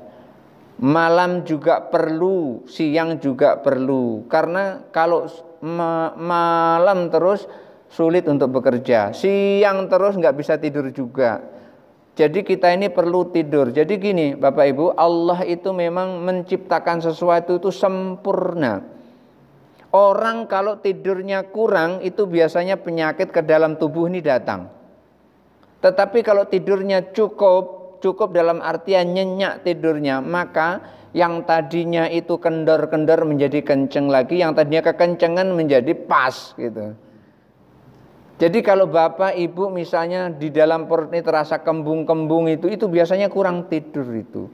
Malam juga perlu, siang juga perlu. Karena kalau malam terus sulit untuk bekerja, siang terus nggak bisa tidur juga. Jadi kita ini perlu tidur. Jadi gini Bapak Ibu, Allah itu memang menciptakan sesuatu itu sempurna. Orang kalau tidurnya kurang itu biasanya penyakit ke dalam tubuh ini datang. Tetapi kalau tidurnya cukup dalam artian nyenyak tidurnya, maka yang tadinya itu kendor-kendor menjadi kenceng lagi, yang tadinya kekencengan menjadi pas gitu. Jadi kalau Bapak Ibu misalnya di dalam perut ini terasa kembung-kembung itu biasanya kurang tidur itu.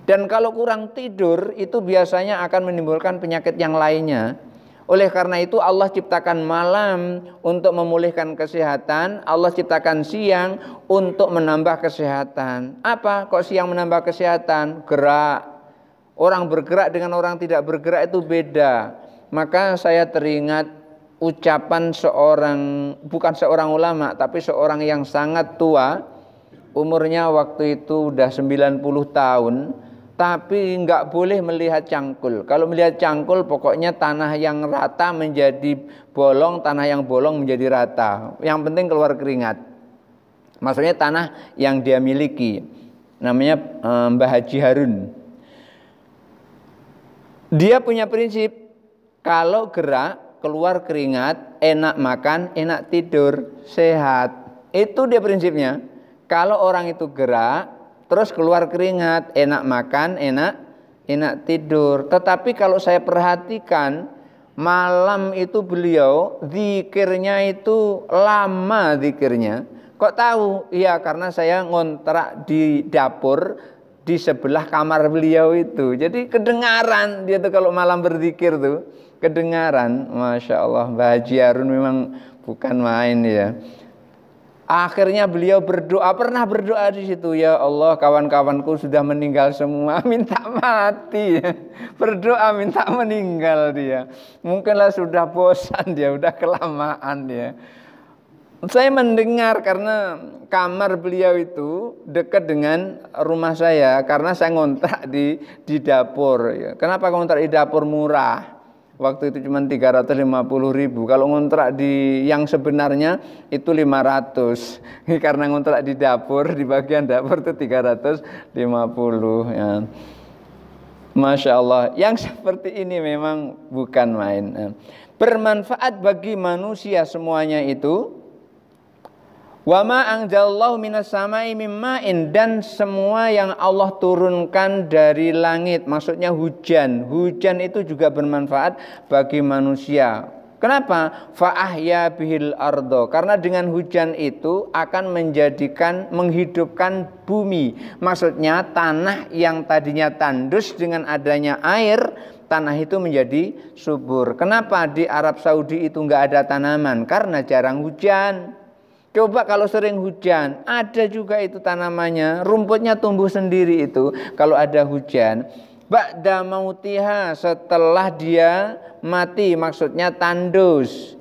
Dan kalau kurang tidur itu biasanya akan menimbulkan penyakit yang lainnya. Oleh karena itu Allah ciptakan malam untuk memulihkan kesehatan, Allah ciptakan siang untuk menambah kesehatan. Apa kok siang menambah kesehatan? Gerak. Orang bergerak dengan orang tidak bergerak itu beda. Maka saya teringat ucapan bukan seorang ulama, tapi seorang yang sangat tua, umurnya waktu itu udah 90 tahun, tapi nggak boleh melihat cangkul. Kalau melihat cangkul pokoknya tanah yang rata menjadi bolong, tanah yang bolong menjadi rata. Yang penting keluar keringat. Maksudnya tanah yang dia miliki. Namanya Mbah Haji Harun. Dia punya prinsip, kalau gerak keluar keringat, enak makan, enak tidur, sehat. Itu dia prinsipnya. Kalau orang itu gerak, terus keluar keringat, enak makan, enak tidur. Tetapi kalau saya perhatikan, malam itu beliau zikirnya itu lama zikirnya. Kok tahu? Iya, karena saya ngontrak di dapur di sebelah kamar beliau itu. Jadi kedengaran dia tuh kalau malam berzikir tuh. kedengaran. Masya Allah, Mbah Haji Harun memang bukan main ya. Akhirnya beliau berdoa, pernah berdoa di situ, ya Allah, kawan-kawanku sudah meninggal semua, minta mati. Berdoa minta meninggal dia. Mungkinlah sudah bosan dia, udah kelamaan ya. Saya mendengar karena kamar beliau itu dekat dengan rumah saya, karena saya ngontrak di dapur ya. Kenapa ngontrak di dapur? Murah. Waktu itu cuma 350.000. Kalau ngontrak di yang sebenarnya itu 500. Karena ngontrak di dapur, di bagian dapur itu 350 ya. Masya Allah, yang seperti ini memang bukan main. Bermanfaat bagi manusia semuanya itu. Wa ma anzalallahu minas samai mimma'in, dan semua yang Allah turunkan dari langit, maksudnya hujan. Hujan itu juga bermanfaat bagi manusia. Kenapa? Fa ahya bihil ardo, karena dengan hujan itu akan menghidupkan bumi. Maksudnya tanah yang tadinya tandus, dengan adanya air, tanah itu menjadi subur. Kenapa di Arab Saudi itu enggak ada tanaman? Karena jarang hujan. Coba kalau sering hujan, ada juga itu tanamannya, rumputnya tumbuh sendiri itu kalau ada hujan. Ba'da mautiha, setelah dia mati, maksudnya tandus.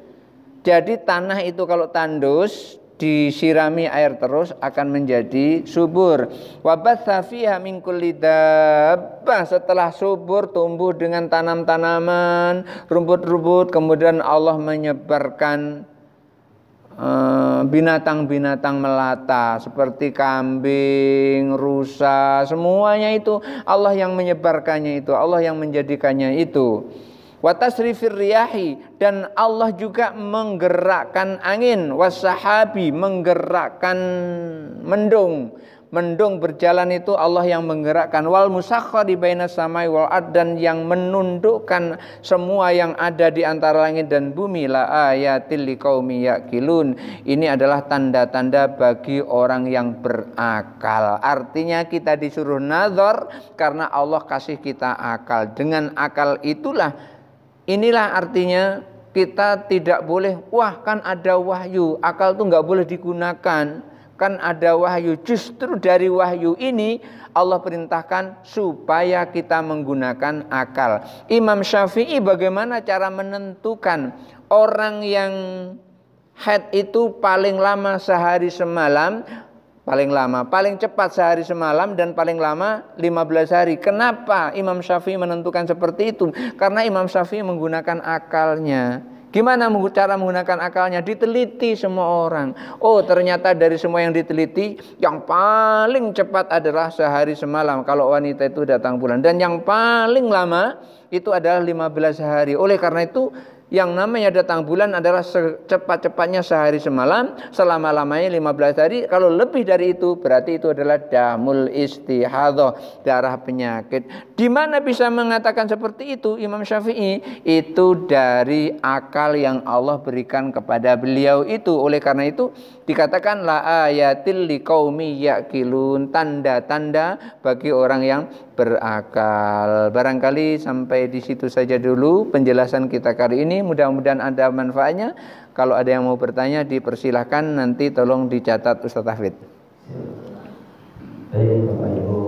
Jadi tanah itu kalau tandus, disirami air terus akan menjadi subur. Wa batsa fiha min kulli dabbah, setelah subur tumbuh dengan tanam-tanaman, rumput-rumput, kemudian Allah menyebarkan binatang-binatang melata seperti kambing, rusa, semuanya itu Allah yang menyebarkannya itu, Allah yang menjadikannya itu. Wa tasrifir riyahi, dan Allah juga menggerakkan angin, wasahabi, menggerakkan mendung. Mendung berjalan itu Allah yang menggerakkan. Wal musakhkhari bainas samai wal ard, dan yang menundukkan semua yang ada di antara langit dan bumi. La ayatil liqaumi yaqilun, ini adalah tanda-tanda bagi orang yang berakal. Artinya kita disuruh nazar karena Allah kasih kita akal. Dengan akal inilah artinya kita tidak boleh, wah kan ada wahyu, akal tuh nggak boleh digunakan. Kan ada wahyu, justru dari wahyu ini Allah perintahkan supaya kita menggunakan akal. Imam Syafi'i bagaimana cara menentukan orang yang haid itu paling lama sehari semalam, paling cepat sehari semalam, dan paling lama 15 hari. Kenapa Imam Syafi'i menentukan seperti itu? Karena Imam Syafi'i menggunakan akalnya. Gimana cara menggunakan akalnya? Diteliti semua orang. Oh, ternyata dari semua yang diteliti, yang paling cepat adalah sehari semalam kalau wanita itu datang bulan. Dan yang paling lama itu adalah 15 hari. Oleh karena itu, yang namanya datang bulan adalah secepat-cepatnya sehari semalam, selama-lamanya 15 hari. Kalau lebih dari itu, berarti itu adalah damul istihadhah, darah penyakit. Di mana bisa mengatakan seperti itu Imam Syafi'i? Itu dari akal yang Allah berikan kepada beliau itu. Oleh karena itu dikatakan la ayatil liqaumi yaqilun, tanda-tanda bagi orang yang berakal. Barangkali sampai di situ saja dulu penjelasan kita kali ini. Mudah-mudahan ada manfaatnya. Kalau ada yang mau bertanya dipersilahkan, nanti tolong dicatat Ustaz Hafid.
Baik Bapak Ibu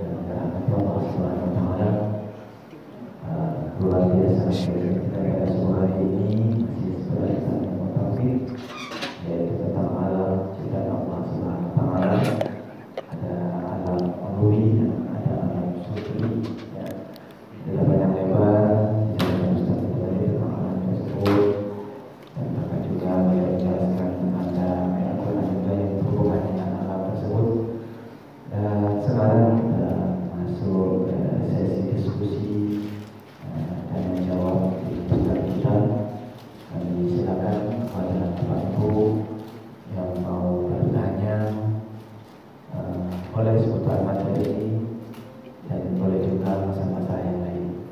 yang dirahmati Allah Subhanahu wa taala. Luar biasa kita pada sore hari ini masih sebagai satu topik, yaitu tentang alam ciptaan Allah Subhanahu wa taala. Ada alam ulwi dan ada alam sufli ya. Kita banyak lebar dan akan juga menjelaskan ada ayat-ayat juga yang berhubungan dengan alam tersebut. Dan sekarang kita masuk ke sesi diskusi dan menjawab di tempat kita. Kami silakan kepada Bapak Ibu yang mau bertanya boleh seputar materi ini dan boleh juga masa-masa yang lain.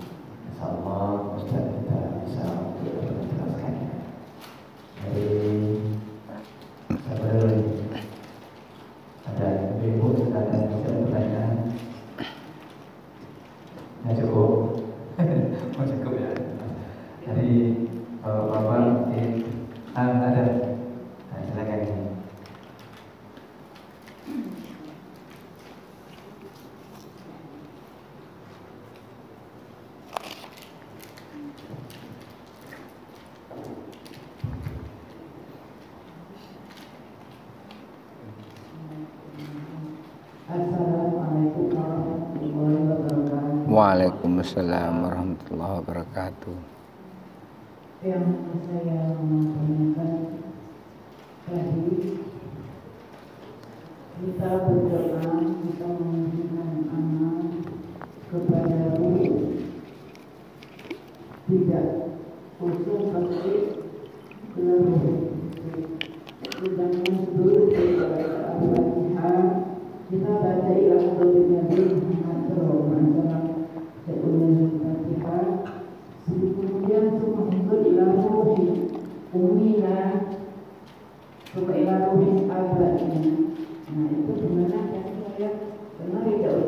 Insyaallah Ustaz kita bisa menjelaskannya. Jadi ada ibu silakan bisa bertanya. Ya cukup. Oh, cukup ya.
Waalaikumsalam warahmatullahi wabarakatuh.
Yang saya tanyakan tadi, kita berdoa, kita menginginkan amal kepada Ruh, tidak khusus pasti ke Ruh. Sedangkan sebelum kita Al-Fatihah, kita baca ilah Nabi Muhammad SAW sebelum Al-Fatihah. Kemudian semua ikut ilah Ruhi Umina Suka ilah Ruhi Al-Fatihah. Nah itu gimana ya saya benar tidak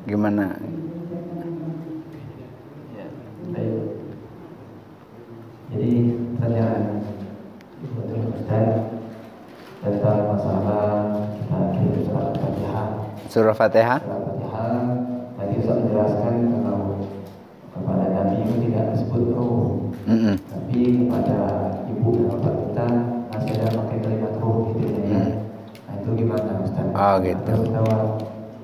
gimana?
Ya, baik. Jadi pertanyaan Ustaz tentang masalah kita kirim surat Fatihah.
Surah Fatihah.
Surat Fatihah tadi Ustaz menjelaskan kalau kepada Nabi itu tidak disebut ruh, tapi kepada ibu dan bapak kita masih ada pakai kalimat ruh gitu ya. Nah itu gimana Ustaz?
Oh gitu.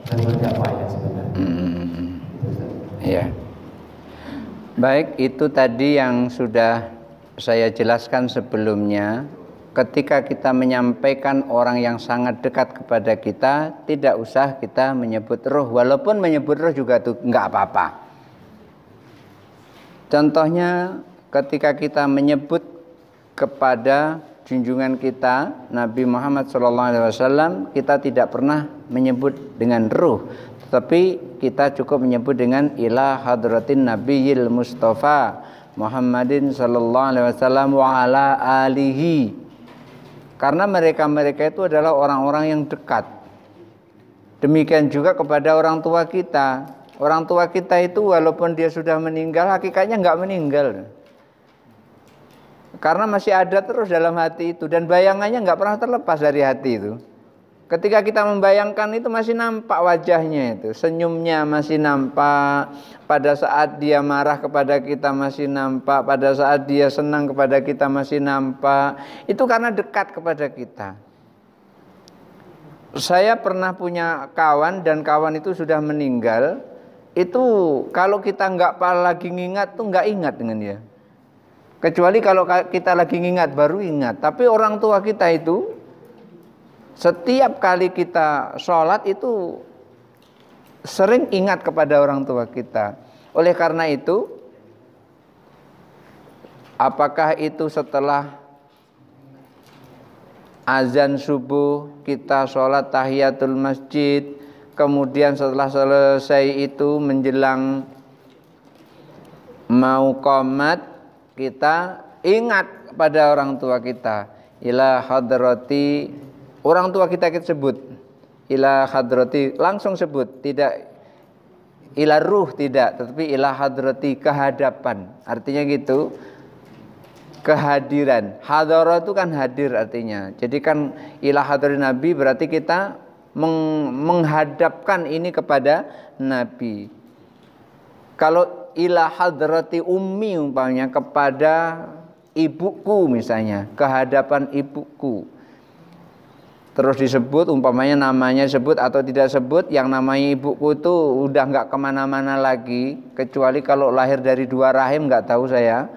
Dan berapa ya sebenarnya? Gitu, Ustaz.
Iya. Baik, itu tadi yang sudah saya jelaskan sebelumnya. Ketika kita menyampaikan orang yang sangat dekat kepada kita, tidak usah kita menyebut roh. Walaupun menyebut roh juga tuh nggak apa-apa. Contohnya ketika kita menyebut kepada junjungan kita Nabi Muhammad SAW, kita tidak pernah menyebut dengan ruh, tetapi kita cukup menyebut dengan ila hadratin nabiyil mustafa Muhammadin sallallahu alaihi wasallam wa ala alihi, karena mereka itu adalah orang-orang yang dekat. Demikian juga kepada orang tua kita. Orang tua kita itu walaupun dia sudah meninggal, hakikatnya nggak meninggal, karena masih ada terus dalam hati itu, dan bayangannya nggak pernah terlepas dari hati itu. Ketika kita membayangkan itu masih nampak wajahnya itu, senyumnya masih nampak, pada saat dia marah kepada kita masih nampak, pada saat dia senang kepada kita masih nampak. Itu karena dekat kepada kita. Saya pernah punya kawan dan kawan itu sudah meninggal. Itu kalau kita nggak lagi ngingat tuh nggak ingat dengan dia. Kecuali kalau kita lagi ngingat baru ingat. Tapi orang tua kita itu setiap kali kita sholat itu sering ingat kepada orang tua kita. Oleh karena itu, apakah itu setelah azan subuh kita sholat tahiyatul masjid, kemudian setelah selesai itu menjelang mau qomat, kita ingat pada orang tua kita. Ila hadrati, orang tua kita sebut ila hadrati, langsung sebut, tidak ila ruh, tidak, tetapi ila hadrati, kehadapan. Artinya gitu, kehadiran. Hadara itu kan hadir artinya. Jadi kan ila hadrati Nabi berarti kita menghadapkan ini kepada Nabi. Kalau ila hadrati ummi umpamanya, kepada ibuku misalnya, kehadapan ibuku. Terus disebut umpamanya namanya sebut atau tidak sebut, yang namanya ibuku itu udah nggak kemana-mana lagi, kecuali kalau lahir dari dua rahim, nggak tahu saya.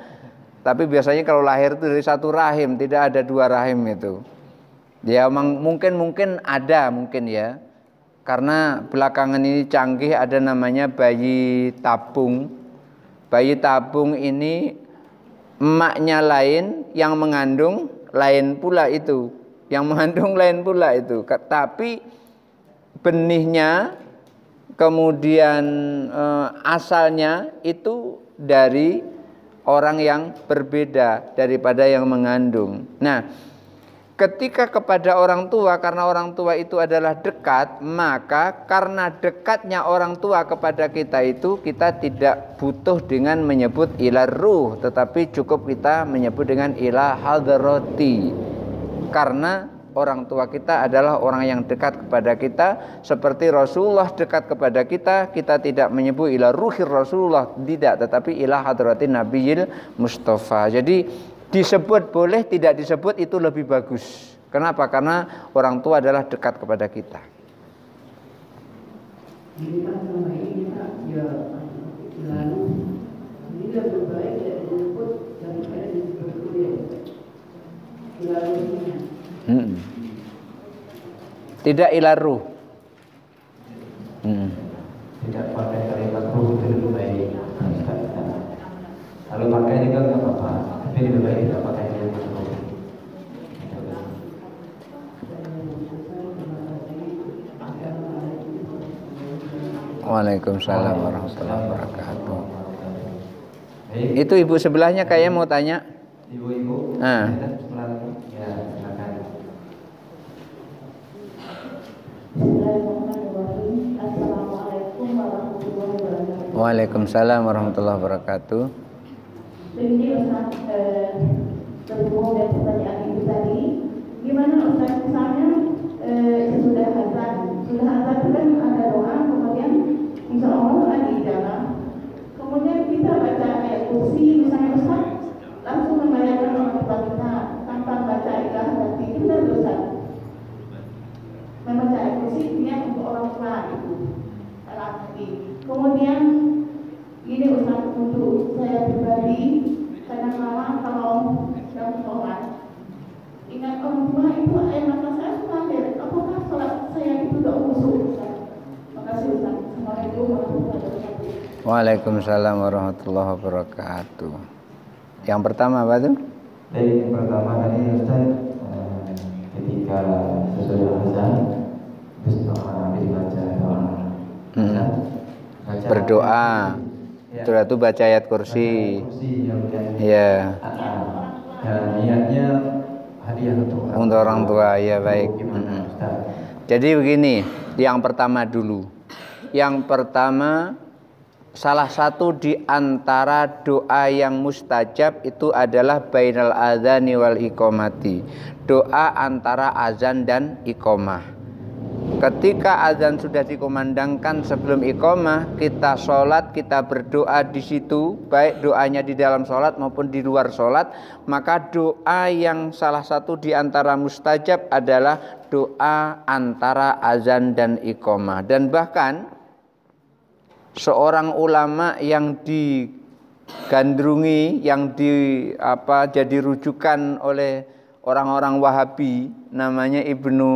Tapi biasanya kalau lahir itu dari satu rahim, tidak ada dua rahim itu. Ya mungkin ada mungkin ya, karena belakangan ini canggih, ada namanya bayi tabung. Bayi tabung ini emaknya lain, yang mengandung lain pula itu, yang mengandung lain pula itu. Tapi benihnya kemudian asalnya itu dari orang yang berbeda daripada yang mengandung. Nah, ketika kepada orang tua, karena orang tua itu adalah dekat, maka karena dekatnya orang tua kepada kita itu, kita tidak butuh dengan menyebut ila ruh, tetapi cukup kita menyebut dengan ila hadrati. Karena orang tua kita adalah orang yang dekat kepada kita, seperti Rasulullah dekat kepada kita, kita tidak menyebut ila ruhir Rasulullah, tidak, tetapi ila hadratin Nabiyil Mustafa. Jadi disebut boleh, tidak disebut itu lebih bagus. Kenapa? Karena orang tua adalah dekat kepada kita.
Jadi kan selama ini kita ya lalu ini lebih baik tidak dijemput daripada dijemput kuliah. Lalunya.
Tidak ilaru.
Tidak pakai kalimat ruh itu lebih baik. Kalau pakai juga nggak apa-apa, tapi lebih baik tidak pakai kalimat ruh.
Waalaikumsalam warahmatullahi wabarakatuh. Itu ibu sebelahnya kayaknya mau tanya.
Ibu-ibu.
Ah.
Ya, silakan.
Assalamualaikum warahmatullahi wabarakatuh.
Waalaikumsalam warahmatullahi wabarakatuh.
Ini Ustaz berhubung dengan pertanyaan ibu tadi, gimana Ustaz misalnya sudah azan itu kan ada doa, kemudian insya Allah doa diijabah, kemudian kita baca ayat kursi misalnya Ustaz, langsung membayarkan orang tua kita tanpa baca ilah hati, itu benar Ustaz. Membaca ayat kursi niat untuk orang tua itu hati. Kemudian ini Ustaz untuk saya pribadi, kadang-kadang kalau dalam sholat ingat orang tua itu air mata saya mengalir. Apakah sholat saya itu tidak khusyuk Ustaz? Makasih Ustaz. Assalamualaikum warahmatullahi wabarakatuh.
Waalaikumsalam warahmatullahi wabarakatuh. Yang pertama apa tuh?
Jadi yang pertama tadi Ustaz, ketika sesudah azan terus dibaca doa.
Berdoa. Sudah itu baca ayat kursi. Ya.
Dan niatnya hadiah untuk
orang tua, ya baik. Jadi begini, yang pertama dulu. Yang pertama, salah satu di antara doa yang mustajab itu adalah bainal adzani wal iqamati. Doa antara azan dan iqamah. Ketika azan sudah dikumandangkan sebelum iqamah, kita sholat, kita berdoa di situ, baik doanya di dalam sholat maupun di luar sholat, maka doa yang salah satu di antara mustajab adalah doa antara azan dan iqamah. Dan bahkan seorang ulama yang digandrungi, yang jadi rujukan oleh orang-orang Wahabi, namanya Ibnu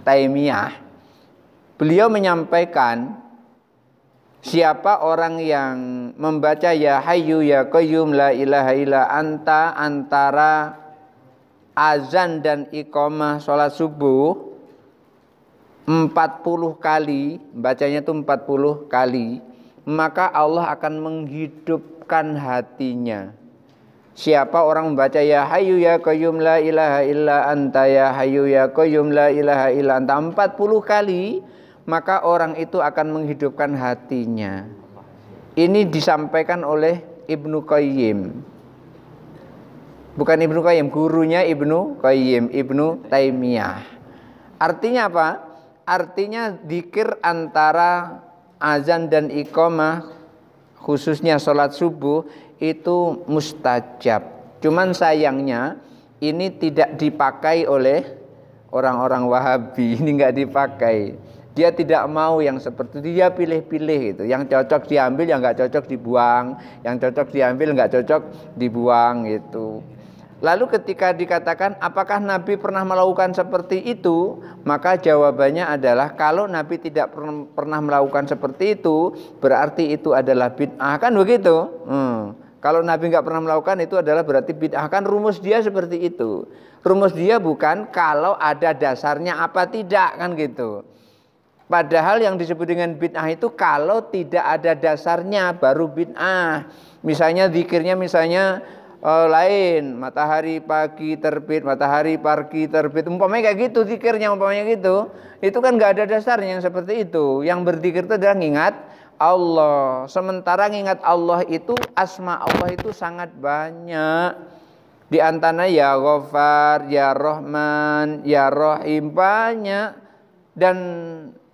Taimiyah, beliau menyampaikan siapa orang yang membaca ya hayyu ya qayyum la ilaha illa anta antara azan dan iqamah sholat subuh 40 kali, bacanya itu 40 kali, maka Allah akan menghidupkan hatinya. Siapa orang membaca ya hayyu ya qayyum la ilaha illa anta ya hayyu ya qayyum la ilaha illa anta 40 kali, maka orang itu akan menghidupkan hatinya. Ini disampaikan oleh Ibnu Qayyim. Bukan Ibnu Qayyim, gurunya Ibnu Qayyim, Ibnu Taimiyah. Artinya apa? Artinya dzikir antara azan dan iqamah, khususnya sholat subuh, itu mustajab. Cuman sayangnya ini tidak dipakai oleh orang-orang Wahabi. Ini nggak dipakai. Dia tidak mau yang seperti itu. Dia pilih-pilih gitu. Yang cocok diambil, yang nggak cocok dibuang. Yang cocok diambil, nggak cocok dibuang gitu. Lalu ketika dikatakan apakah Nabi pernah melakukan seperti itu, maka jawabannya adalah kalau Nabi tidak pernah melakukan seperti itu, berarti itu adalah bid'ah, kan begitu. Kalau Nabi nggak pernah melakukan itu adalah berarti bid'ah, kan rumus dia seperti itu. Rumus dia bukan kalau ada dasarnya apa tidak, kan gitu. Padahal yang disebut dengan bid'ah itu kalau tidak ada dasarnya baru bid'ah. Misalnya zikirnya lain, matahari pagi terbit, matahari pagi terbit, umpamanya kayak gitu zikirnya, umpamanya gitu. Itu kan nggak ada dasarnya yang seperti itu. Yang berzikir itu adalah ngingat Allah. Sementara ngingat Allah itu, asma Allah itu sangat banyak. Di antaranya ya Ghafar, ya Rahman, ya Rahim, banyak. Dan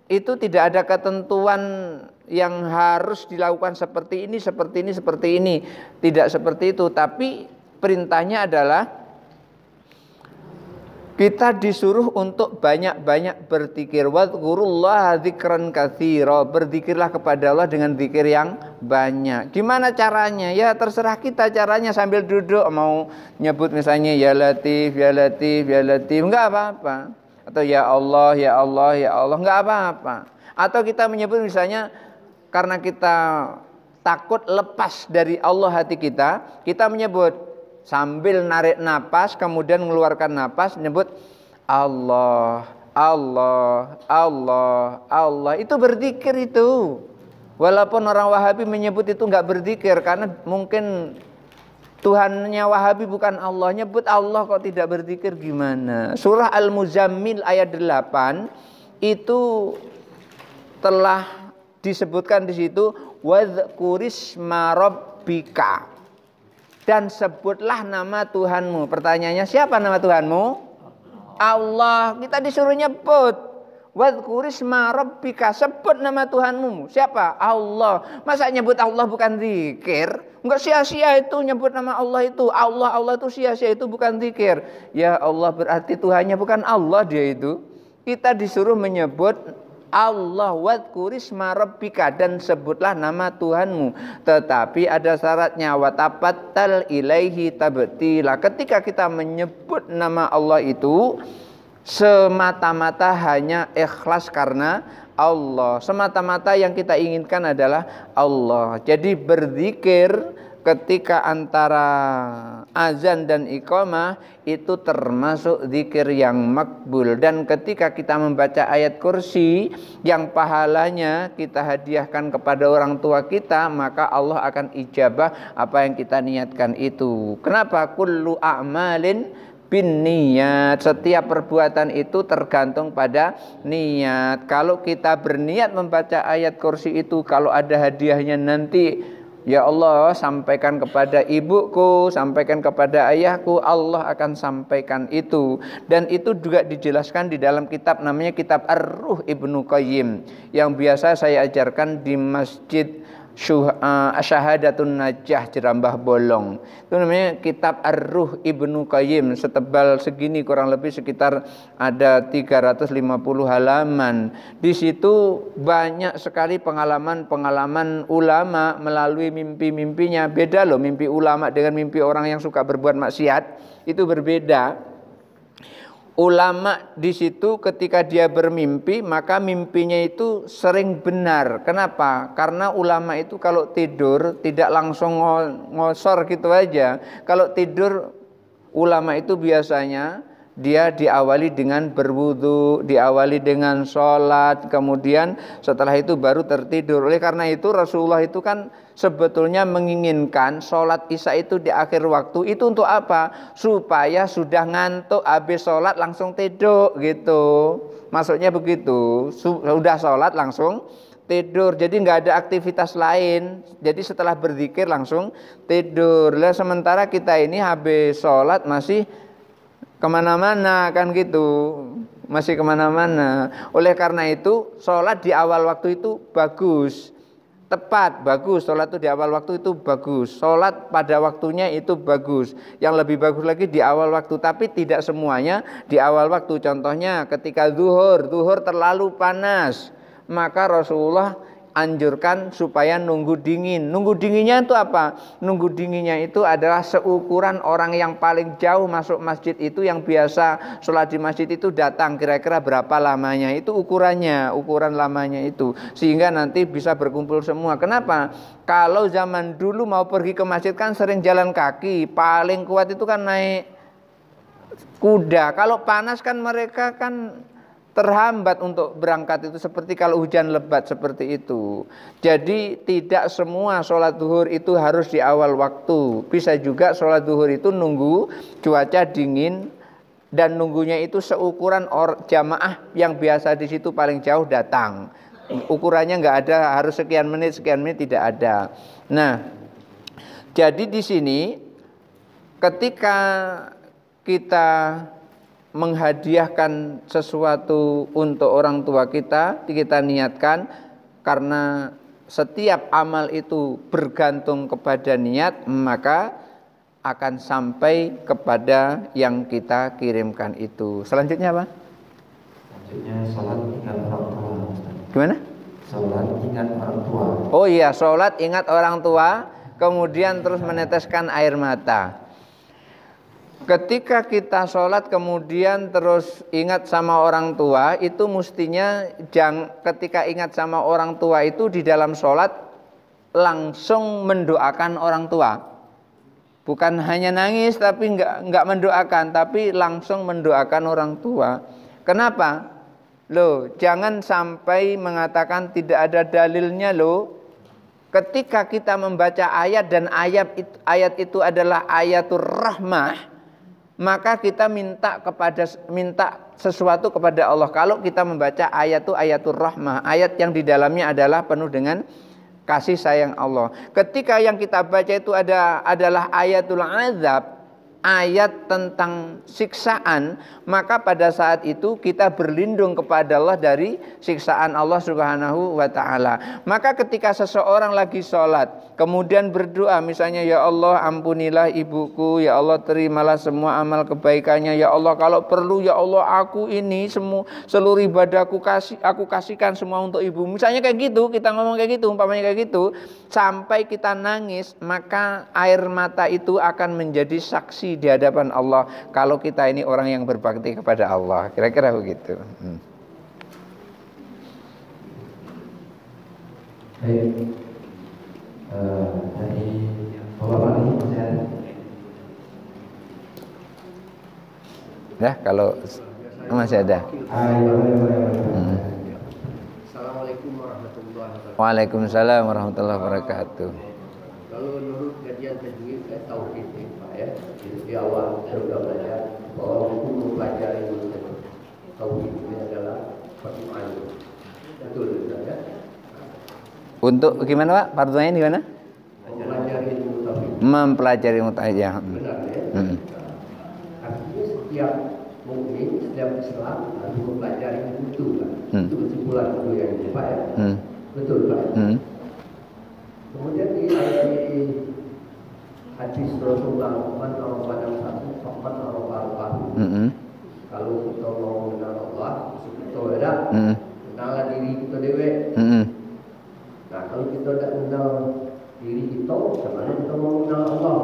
itu tidak ada ketentuan yang harus dilakukan seperti ini, seperti ini, seperti ini. Tidak seperti itu. Tapi perintahnya adalah Kita disuruh untuk banyak-banyak berzikir. Wadhkurullaha dzikran katsira. Berzikirlah kepada Allah dengan zikir yang banyak. Gimana caranya? Ya terserah kita caranya, sambil duduk mau nyebut misalnya ya Latif, ya Latif, ya Latif, enggak apa-apa. Atau ya Allah, ya Allah, ya Allah, enggak apa-apa. Atau kita menyebut misalnya karena kita takut lepas dari Allah hati kita, kita menyebut sambil narik napas, kemudian mengeluarkan napas, menyebut Allah, Allah, Allah, Allah. Itu berzikir itu. Walaupun orang Wahabi menyebut itu enggak berzikir, karena mungkin Tuhannya Wahabi bukan Allah. Nyebut Allah kok tidak berzikir, gimana? Surah Al-Muzammil ayat 8 itu telah disebutkan di situ, wadhkurisma rabbika. Dan sebutlah nama Tuhanmu. Pertanyaannya, siapa nama Tuhanmu? Allah. Kita disuruh nyebut. Wadhkurisma rabbika. Sebut nama Tuhanmu. Siapa? Allah. Masa nyebut Allah bukan zikir? Enggak, sia-sia itu nyebut nama Allah itu. Allah, Allah itu sia-sia, itu bukan zikir. Ya Allah, berarti Tuhannya bukan Allah dia itu. Kita disuruh menyebut Allah, wadhkurisma rabbika, dan sebutlah nama Tuhanmu. Tetapi ada syaratnya, watabattal ilaihi tabtila. Ketika kita menyebut nama Allah itu semata-mata hanya ikhlas karena Allah. Semata-mata yang kita inginkan adalah Allah. Jadi berzikir ketika antara azan dan iqamah itu termasuk zikir yang makbul. Dan ketika kita membaca ayat kursi yang pahalanya kita hadiahkan kepada orang tua kita, maka Allah akan ijabah apa yang kita niatkan itu. Kenapa? Kullu a'malin bin niat. Setiap perbuatan itu tergantung pada niat. Kalau kita berniat membaca ayat kursi itu, kalau ada hadiahnya nanti, ya Allah, sampaikan kepada ibuku, sampaikan kepada ayahku, Allah akan sampaikan itu. Dan itu juga dijelaskan di dalam kitab namanya kitab Ar-Ruh Ibnu Qayyim, yang biasa saya ajarkan di Masjid Syahadatun Najah Jerambah Bolong. Itu namanya kitab Ar-Ruh Ibnu Qayyim, setebal segini, kurang lebih sekitar ada 350 halaman. Di situ banyak sekali pengalaman-pengalaman ulama melalui mimpi-mimpinya. Beda loh mimpi ulama dengan mimpi orang yang suka berbuat maksiat, itu berbeda. Ulama di situ ketika dia bermimpi, maka mimpinya itu sering benar. Kenapa? Karena ulama itu kalau tidur tidak langsung ngosor gitu aja. Kalau tidur, ulama itu biasanya dia diawali dengan berwudu, diawali dengan sholat, kemudian setelah itu baru tertidur. Oleh karena itu Rasulullah itu kan sebetulnya menginginkan sholat isya itu di akhir waktu. Itu untuk apa? Supaya sudah ngantuk habis sholat langsung tidur gitu. Maksudnya begitu, sudah sholat langsung tidur, jadi nggak ada aktivitas lain. Jadi setelah berzikir langsung tidur. Lah sementara kita ini habis sholat masih kemana-mana kan gitu, masih kemana-mana. Oleh karena itu sholat di awal waktu itu bagus, tepat, bagus. Sholat itu di awal waktu itu bagus, sholat pada waktunya itu bagus. Yang lebih bagus lagi di awal waktu, tapi tidak semuanya di awal waktu. Contohnya ketika zuhur terlalu panas, maka Rasulullah anjurkan supaya nunggu dingin. Nunggu dinginnya itu apa? Nunggu dinginnya itu adalah seukuran orang yang paling jauh masuk masjid itu, yang biasa sholat di masjid itu datang, kira-kira berapa lamanya, itu ukurannya, ukuran lamanya itu, sehingga nanti bisa berkumpul semua. Kenapa? Kalau zaman dulu mau pergi ke masjid kan sering jalan kaki, paling kuat itu kan naik kuda. Kalau panas kan mereka kan terhambat untuk berangkat, itu seperti kalau hujan lebat seperti itu. Jadi tidak semua sholat zuhur itu harus di awal waktu. Bisa juga sholat zuhur itu nunggu cuaca dingin, dan nunggunya itu seukuran jamaah yang biasa di situ paling jauh datang. Ukurannya nggak ada harus sekian menit tidak ada. Nah, jadi di sini ketika kita menghadiahkan sesuatu untuk orang tua kita niatkan, karena setiap amal itu bergantung kepada niat, maka akan sampai kepada yang kita kirimkan itu. Selanjutnya apa?
Selanjutnya sholat ingat orang tua.
Gimana?
Sholat ingat orang tua.
Oh iya, sholat ingat orang tua, kemudian terus meneteskan air mata. Ketika kita sholat kemudian terus ingat sama orang tua, itu mestinya ketika ingat sama orang tua itu di dalam sholat langsung mendoakan orang tua. Bukan hanya nangis tapi enggak mendoakan, tapi langsung mendoakan orang tua. Kenapa? Loh, jangan sampai mengatakan tidak ada dalilnya loh. Ketika kita membaca ayat dan ayat itu adalah ayatul rahmah, maka kita minta sesuatu kepada Allah. Kalau kita membaca ayat itu ayatul rahmah, ayat yang di dalamnya adalah penuh dengan kasih sayang Allah. Ketika yang kita baca itu adalah ayatul azab, ayat tentang siksaan, maka pada saat itu kita berlindung kepada Allah dari siksaan Allah Subhanahu wa taala. Maka ketika seseorang lagi sholat kemudian berdoa, misalnya ya Allah ampunilah ibuku, ya Allah terimalah semua amal kebaikannya, ya Allah kalau perlu ya Allah aku ini seluruh ibadahku aku kasihkan semua untuk ibu. Misalnya kayak gitu, kita ngomong kayak gitu, umpamanya kayak gitu, sampai kita nangis, maka air mata itu akan menjadi saksi di hadapan Allah kalau kita ini orang yang berbakti kepada Allah. Kira-kira begitu.
Baik. Dari Bapak ini masih ada?
Ya, kalau masih ada.
Assalamualaikum warahmatullahi wabarakatuh.
Waalaikumsalam warahmatullahi wabarakatuh.
Kalau menurut kajian tajwid saya tauhid nih Pak ya. Di awal saya sudah belajar bahwa hukum mempelajari tauhid ini adalah fardu ain. Betul ya?
Untuk gimana Pak? Fardunya di mana?
Mempelajari ilmu tauhid.
Mempelajari ilmu tauhid ya.
Benar ya? Artinya setiap mukmin, setiap Islam harus mempelajari itu Pak. Itu kesimpulan itu yang ini Pak ya. Betul Pak. Kemudian di hadis Rasulullah man arafana satu faqad arafa. Kalau kita mau mengenal Allah, kita ada kenal diri kita dewe. Nah, kalau kita tidak mengenal diri kita, bagaimana kita mau mengenal Allah?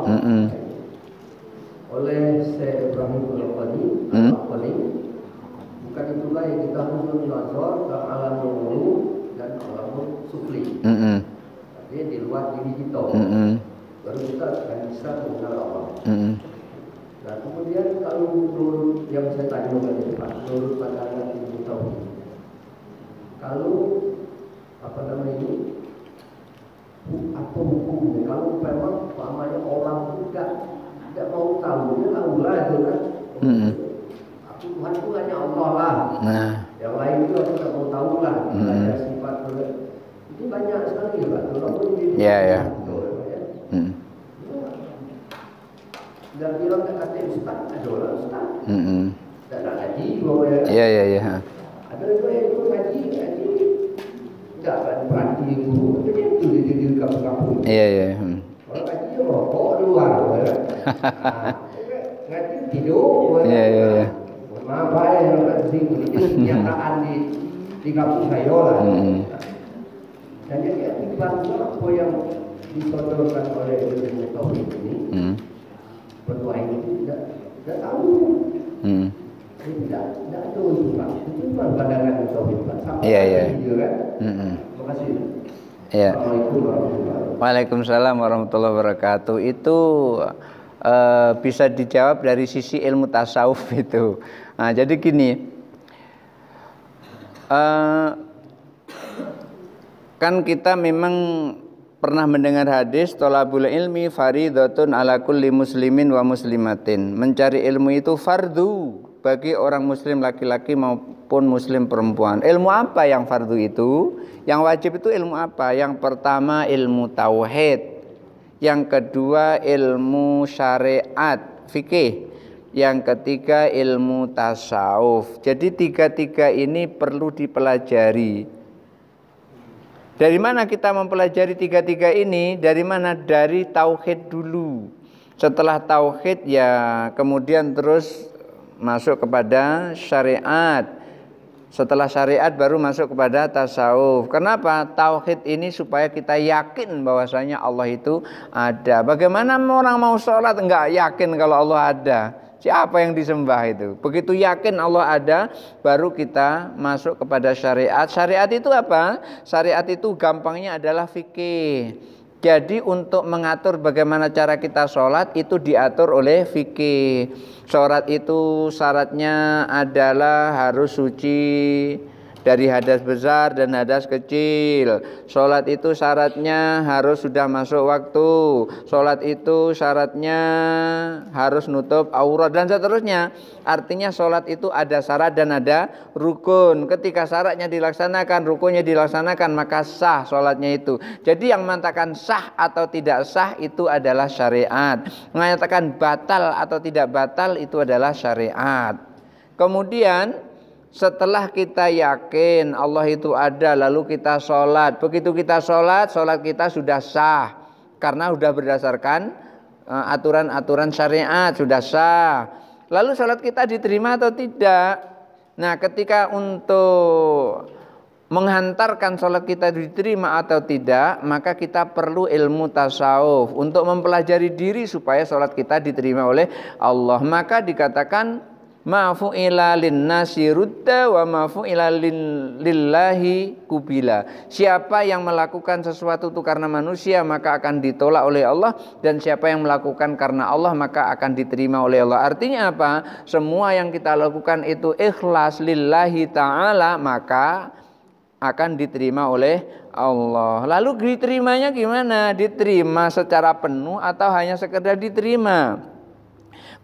Oleh Syekh Ibrahim Al-Qani, bukan itulah yang kita harus belajar ke alam nuru dan alam sufli. Artinya di luar diri kita. Baru kita akan bisa mengenal Allah. Nah kemudian kalau menurut yang saya tanya tadi Pak, menurut pandangan ilmu tauhid, kalau apa namanya ini, apa hukumnya? Kalau memang namanya orang tidak mau tahu, dia tahulah itu kan. Aku Tuhan itu hanya Allah lah. Yang lain itu aku tidak mau tahu lah. Ada sifat itu banyak sekali Pak.
Ya.
Dan bilang kata Ustaz, ada orang Ustaz. Tak nak ngaji bawa ya.
Ya.
Ada juga yang ikut ngaji. Tak ada perhati guru. Macam itu di kampung-kampung.
Iya.
Orang ngaji dia rokok luar. Ngaji tidur.
Iya.
Maaf ya, orang sing ini kenyataan di kampung saya lah. Dan jadi akibatnya apa yang disodorkan oleh ilmu tauhid ini, berdoa ini tidak tahu. Tidak tahu itu Pak. Itu cuma pandangan tauhid Pak.
Iya.
Terima kasih.
Iya.
Assalamualaikum warahmatullahi wabarakatuh.
Waalaikumsalam warahmatullahi wabarakatuh. Itu bisa dijawab dari sisi ilmu tasawuf itu. Nah, jadi gini, kan kita memang pernah mendengar hadis thalabul ilmi fardhatun ala kulli muslimin wa muslimatin. Mencari ilmu itu fardu bagi orang muslim laki-laki maupun muslim perempuan. Ilmu apa yang fardu itu? Yang wajib itu ilmu apa? Yang pertama ilmu tauhid. Yang kedua ilmu syariat, fikih. Yang ketiga ilmu tasawuf. Jadi tiga-tiga ini perlu dipelajari. Dari mana kita mempelajari tiga-tiga ini? Dari mana? Dari tauhid dulu. Setelah tauhid ya kemudian terus masuk kepada syariat. Setelah syariat baru masuk kepada tasawuf. Kenapa? Tauhid ini supaya kita yakin bahwasanya Allah itu ada. Bagaimana orang mau sholat enggak yakin kalau Allah ada? Siapa yang disembah itu? Begitu yakin Allah ada, baru kita masuk kepada syariat. Syariat itu apa? Syariat itu gampangnya adalah fikih. Jadi untuk mengatur bagaimana cara kita sholat itu diatur oleh fikih. Sholat itu syaratnya adalah harus suci dari hadas besar dan hadas kecil. Sholat itu syaratnya harus sudah masuk waktu. Sholat itu syaratnya harus nutup aurat dan seterusnya. Artinya sholat itu ada syarat dan ada rukun. Ketika syaratnya dilaksanakan, rukunnya dilaksanakan, maka sah sholatnya itu. Jadi yang mengatakan sah atau tidak sah itu adalah syariat. Mengatakan batal atau tidak batal itu adalah syariat. Kemudian setelah kita yakin Allah itu ada, lalu kita sholat. Begitu kita sholat, sholat kita sudah sah. Karena sudah berdasarkan aturan-aturan syariat, sudah sah. Lalu sholat kita diterima atau tidak? Nah, ketika untuk menghantarkan sholat kita diterima atau tidak, maka kita perlu ilmu tasawuf untuk mempelajari diri supaya sholat kita diterima oleh Allah. Maka dikatakan ma'fu'ila linnasi rudda wa ma'fu'ila lillahi kubila. Siapa yang melakukan sesuatu itu karena manusia maka akan ditolak oleh Allah, dan siapa yang melakukan karena Allah maka akan diterima oleh Allah. Artinya apa? Semua yang kita lakukan itu ikhlas lillahi ta'ala maka akan diterima oleh Allah. Lalu diterimanya gimana? Diterima secara penuh atau hanya sekedar diterima?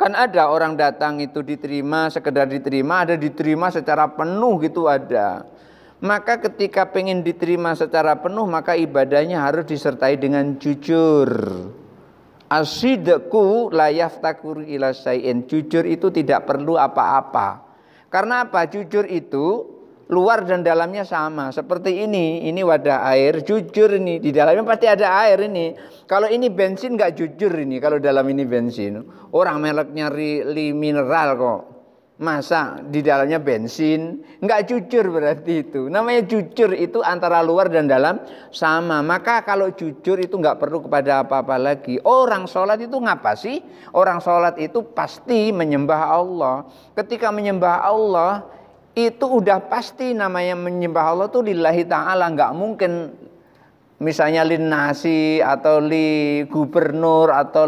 Kan ada orang datang itu diterima, sekedar diterima, ada diterima secara penuh gitu ada. Maka ketika pengen diterima secara penuh, maka ibadahnya harus disertai dengan jujur. As-sidqu la yaftakur ila syai'in. Jujur itu tidak perlu apa-apa. Karena apa? Jujur itu luar dan dalamnya sama. Seperti ini wadah air, jujur ini. Di dalamnya pasti ada air ini. Kalau ini bensin nggak jujur ini, kalau dalam ini bensin. Orang mereknya li mineral kok. Masa di dalamnya bensin? Nggak jujur berarti itu. Namanya jujur itu antara luar dan dalam sama. Maka kalau jujur itu nggak perlu kepada apa-apa lagi. Orang sholat itu ngapa sih? Orang sholat itu pasti menyembah Allah. Ketika menyembah Allah, itu udah pasti namanya menyembah Allah tuh lillahi ta'ala. Nggak mungkin misalnya linnasi atau li gubernur atau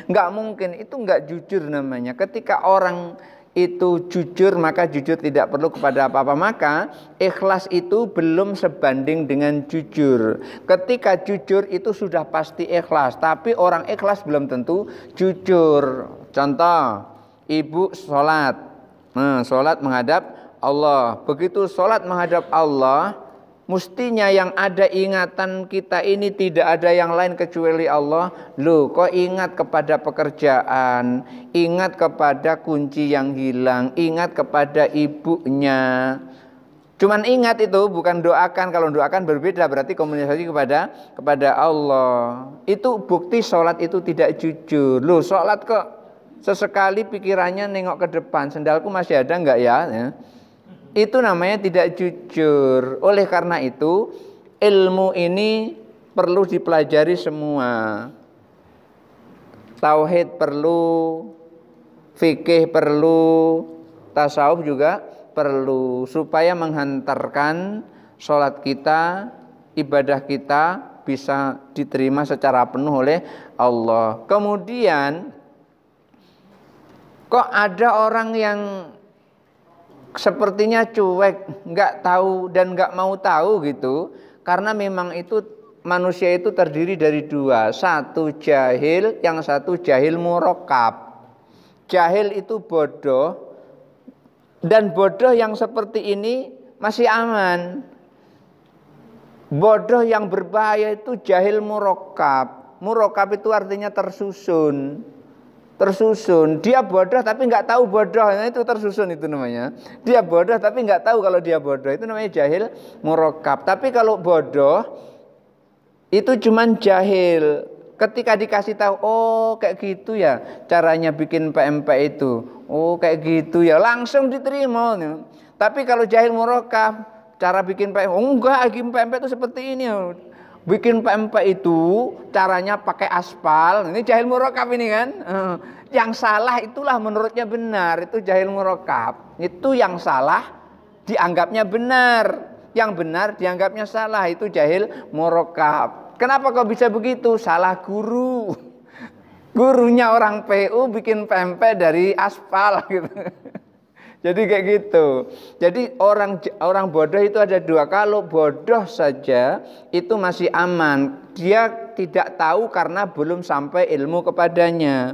nggak mungkin. Itu nggak jujur namanya. Ketika orang itu jujur, maka jujur tidak perlu kepada apa-apa. Maka ikhlas itu belum sebanding dengan jujur. Ketika jujur itu sudah pasti ikhlas, tapi orang ikhlas belum tentu jujur. Contoh, ibu sholat, sholat menghadap Allah. Begitu sholat menghadap Allah, mestinya yang ada ingatan kita ini tidak ada yang lain kecuali Allah. Loh, kok ingat kepada pekerjaan, ingat kepada kunci yang hilang, ingat kepada ibunya. Cuman ingat itu, bukan doakan. Kalau doakan berbeda, berarti komunikasi kepada Allah. Itu bukti sholat itu tidak jujur. Loh, sholat kok sesekali pikirannya nengok ke depan, sendalku masih ada enggak ya? Itu namanya tidak jujur. Oleh karena itu ilmu ini perlu dipelajari semua. Tauhid perlu, fikih perlu, tasawuf juga perlu, supaya menghantarkan sholat kita, ibadah kita bisa diterima secara penuh oleh Allah. Kemudian kok ada orang yang sepertinya cuek, nggak tahu dan nggak mau tahu gitu. Karena memang itu manusia itu terdiri dari dua. Satu jahil, yang satu jahil murakkab. Jahil itu bodoh, dan bodoh yang seperti ini masih aman. Bodoh yang berbahaya itu jahil murakkab. Murakkab itu artinya tersusun. Dia bodoh tapi nggak tahu bodoh, nah itu tersusun itu namanya. Dia bodoh tapi nggak tahu kalau dia bodoh, itu namanya jahil murakkab. Tapi kalau bodoh itu cuman jahil, Ketika dikasih tahu, oh kayak gitu ya caranya bikin PMP itu. Oh kayak gitu ya, langsung diterima. Tapi kalau jahil murakab, cara bikin PMP, oh enggak, bikin PMP itu seperti ini. Bikin PMP itu caranya pakai aspal. Ini jahil murakab ini kan. Yang salah itulah menurutnya benar, itu jahil murakab. Itu yang salah dianggapnya benar, yang benar dianggapnya salah, itu jahil murakab. Kenapa kok bisa begitu? Salah guru. Gurunya orang PU bikin PMP dari aspal gitu. Jadi kayak gitu. Jadi orang bodoh itu ada dua. Kalau bodoh saja itu masih aman. Dia tidak tahu karena belum sampai ilmu kepadanya.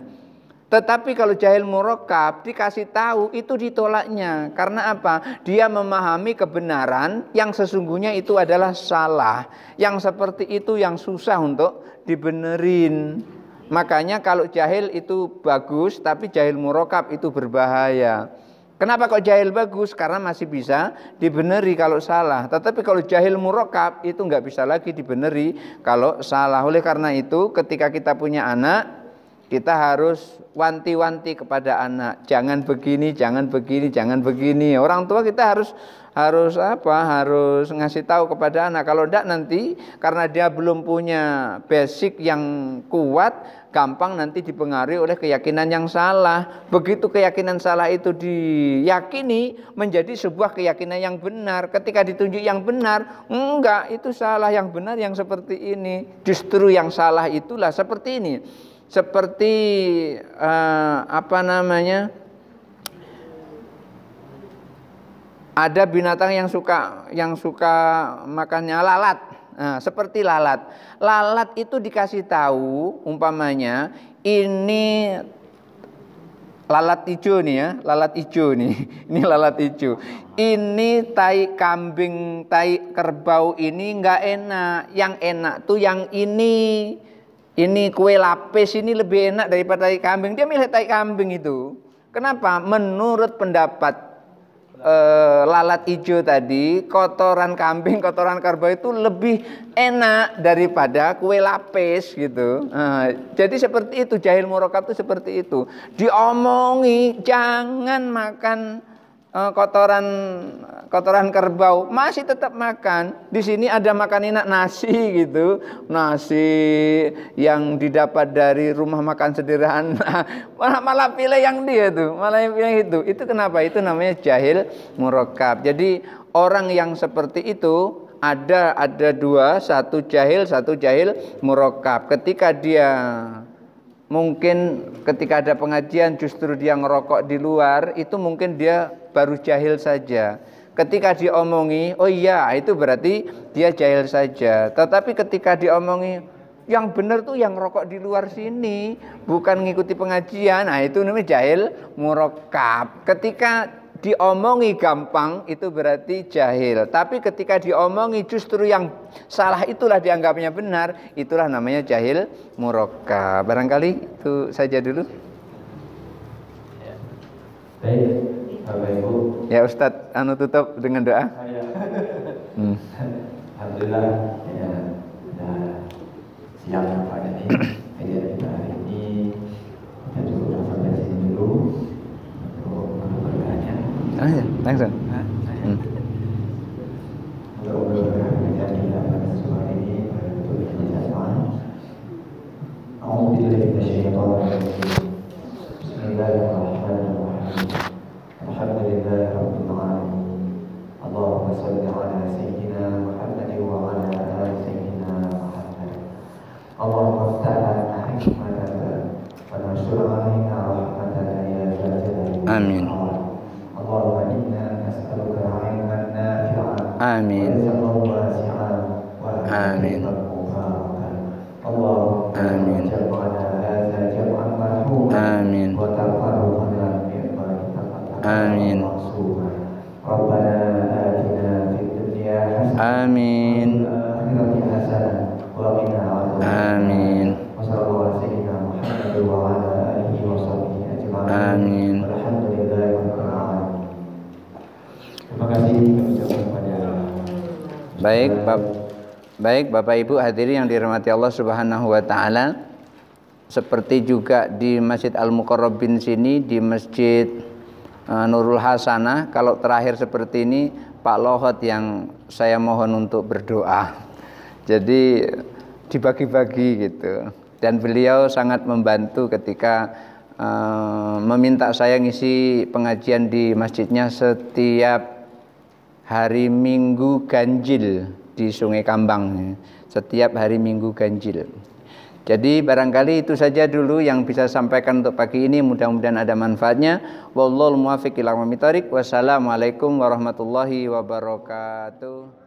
Tetapi kalau jahil murakab dikasih tahu itu ditolaknya. Karena apa? Dia memahami kebenaran yang sesungguhnya itu adalah salah. Yang seperti itu yang susah untuk dibenerin. Makanya kalau jahil itu bagus, tapi jahil murakab itu berbahaya. Kenapa kok jahil bagus? Karena masih bisa dibeneri kalau salah. Tetapi kalau jahil murakab itu nggak bisa lagi dibeneri kalau salah. Oleh karena itu ketika kita punya anak, kita harus wanti-wanti kepada anak, jangan begini, jangan begini, jangan begini. Orang tua kita harus ngasih tahu kepada anak. Kalau tidak nanti karena dia belum punya basic yang kuat, gampang nanti dipengaruhi oleh keyakinan yang salah. Begitu keyakinan salah itu diyakini menjadi sebuah keyakinan yang benar. Ketika ditunjuk yang benar, enggak, itu salah, yang benar yang seperti ini. Justru yang salah itulah seperti ini. Seperti ada binatang yang suka makannya lalat. Nah, seperti lalat. Lalat itu dikasih tahu umpamanya ini lalat hijau nih ya, lalat hijau nih. Ini lalat hijau. Ini tai kambing, tai kerbau ini enggak enak. Yang enak tuh yang ini. Ini kue lapis ini lebih enak daripada tai kambing. Dia milih tai kambing itu. Kenapa? Menurut pendapat lalat hijau tadi, kotoran kambing, kotoran kerbau itu lebih enak daripada kue lapis gitu. Jadi seperti itu, jahil murakab itu seperti itu. Diomongi jangan makan kotoran kerbau, masih tetap makan. Di sini ada makan enak nasi gitu, nasi yang didapat dari rumah makan sederhana, malah pilih yang dia tuh, malah pilih itu. Itu kenapa? Itu namanya jahil murakab. Jadi orang yang seperti itu ada dua, satu jahil murakab. Ketika dia mungkin ketika ada pengajian justru dia ngerokok di luar, itu mungkin dia baru jahil saja. Ketika diomongi, oh iya itu berarti dia jahil saja. Tetapi ketika diomongi yang benar tuh yang rokok di luar sini, bukan ngikuti pengajian, nah itu namanya jahil murakab. Ketika diomongi gampang itu berarti jahil. Tapi ketika diomongi justru yang salah itulah dianggapnya benar, itulah namanya jahil murakab. Barangkali itu saja dulu.
Baik, Bapak Ibu.
Ya Ustadz, tutup dengan doa.
Alhamdulillah ya, siang Pak ini kajian kita hari ini kita cukup sampai sini dulu untuk berkahnya.
Langsung.
Untuk berkah kajian kita pada sore ini untuk kerjasama. Alhamdulillah Bismillahirrahmanirrahim. Alhamdulillah Rabbil Alamin. Allahumma salli ala Sayyidina Muhammad wa ala ali Sayyidina Muhammad. Allahumma ftah hikmataka wa nasur alaina rahmataka ya zal jalali.
Amin.
Allahumma inna nas'aluka ilman nafi'an.
Amin.
Wa rizqan wasi'an wa
Amin.
mubarakan. Allahumma
Amin.
jam'ana hadza jam'an marhuman.
Amin.
Wa tafarruqana
Amin.
Rabbana atina fid dunya hasanah.
Amin.
Wa fil akhirati hasanah wa qina adzabannar.
Amin.
Wa sallallahu ala sayyidina Muhammad wa ala alihi wa sahbihi ajma'in.
Amin.
Walhamdulillahi rabbil alamin. Terima kasih kami ucapkan kepada
Baik Bapak Ibu hadirin yang dirahmati Allah Subhanahu wa taala. seperti juga di Masjid Al-Muqarrabin sini, di Masjid Nurul Hasanah, kalau terakhir seperti ini Pak Lohot yang saya mohon untuk berdoa. Jadi dibagi-bagi gitu. Dan beliau sangat membantu ketika meminta saya ngisi pengajian di masjidnya setiap hari Minggu ganjil di Sungai Kambang. Setiap hari Minggu ganjil. Jadi barangkali itu saja dulu yang bisa sampaikan untuk pagi ini. Mudah-mudahan ada manfaatnya. Wallahul muwaffiq ila aqwamit thoriq. Wassalamualaikum warahmatullahi wabarakatuh.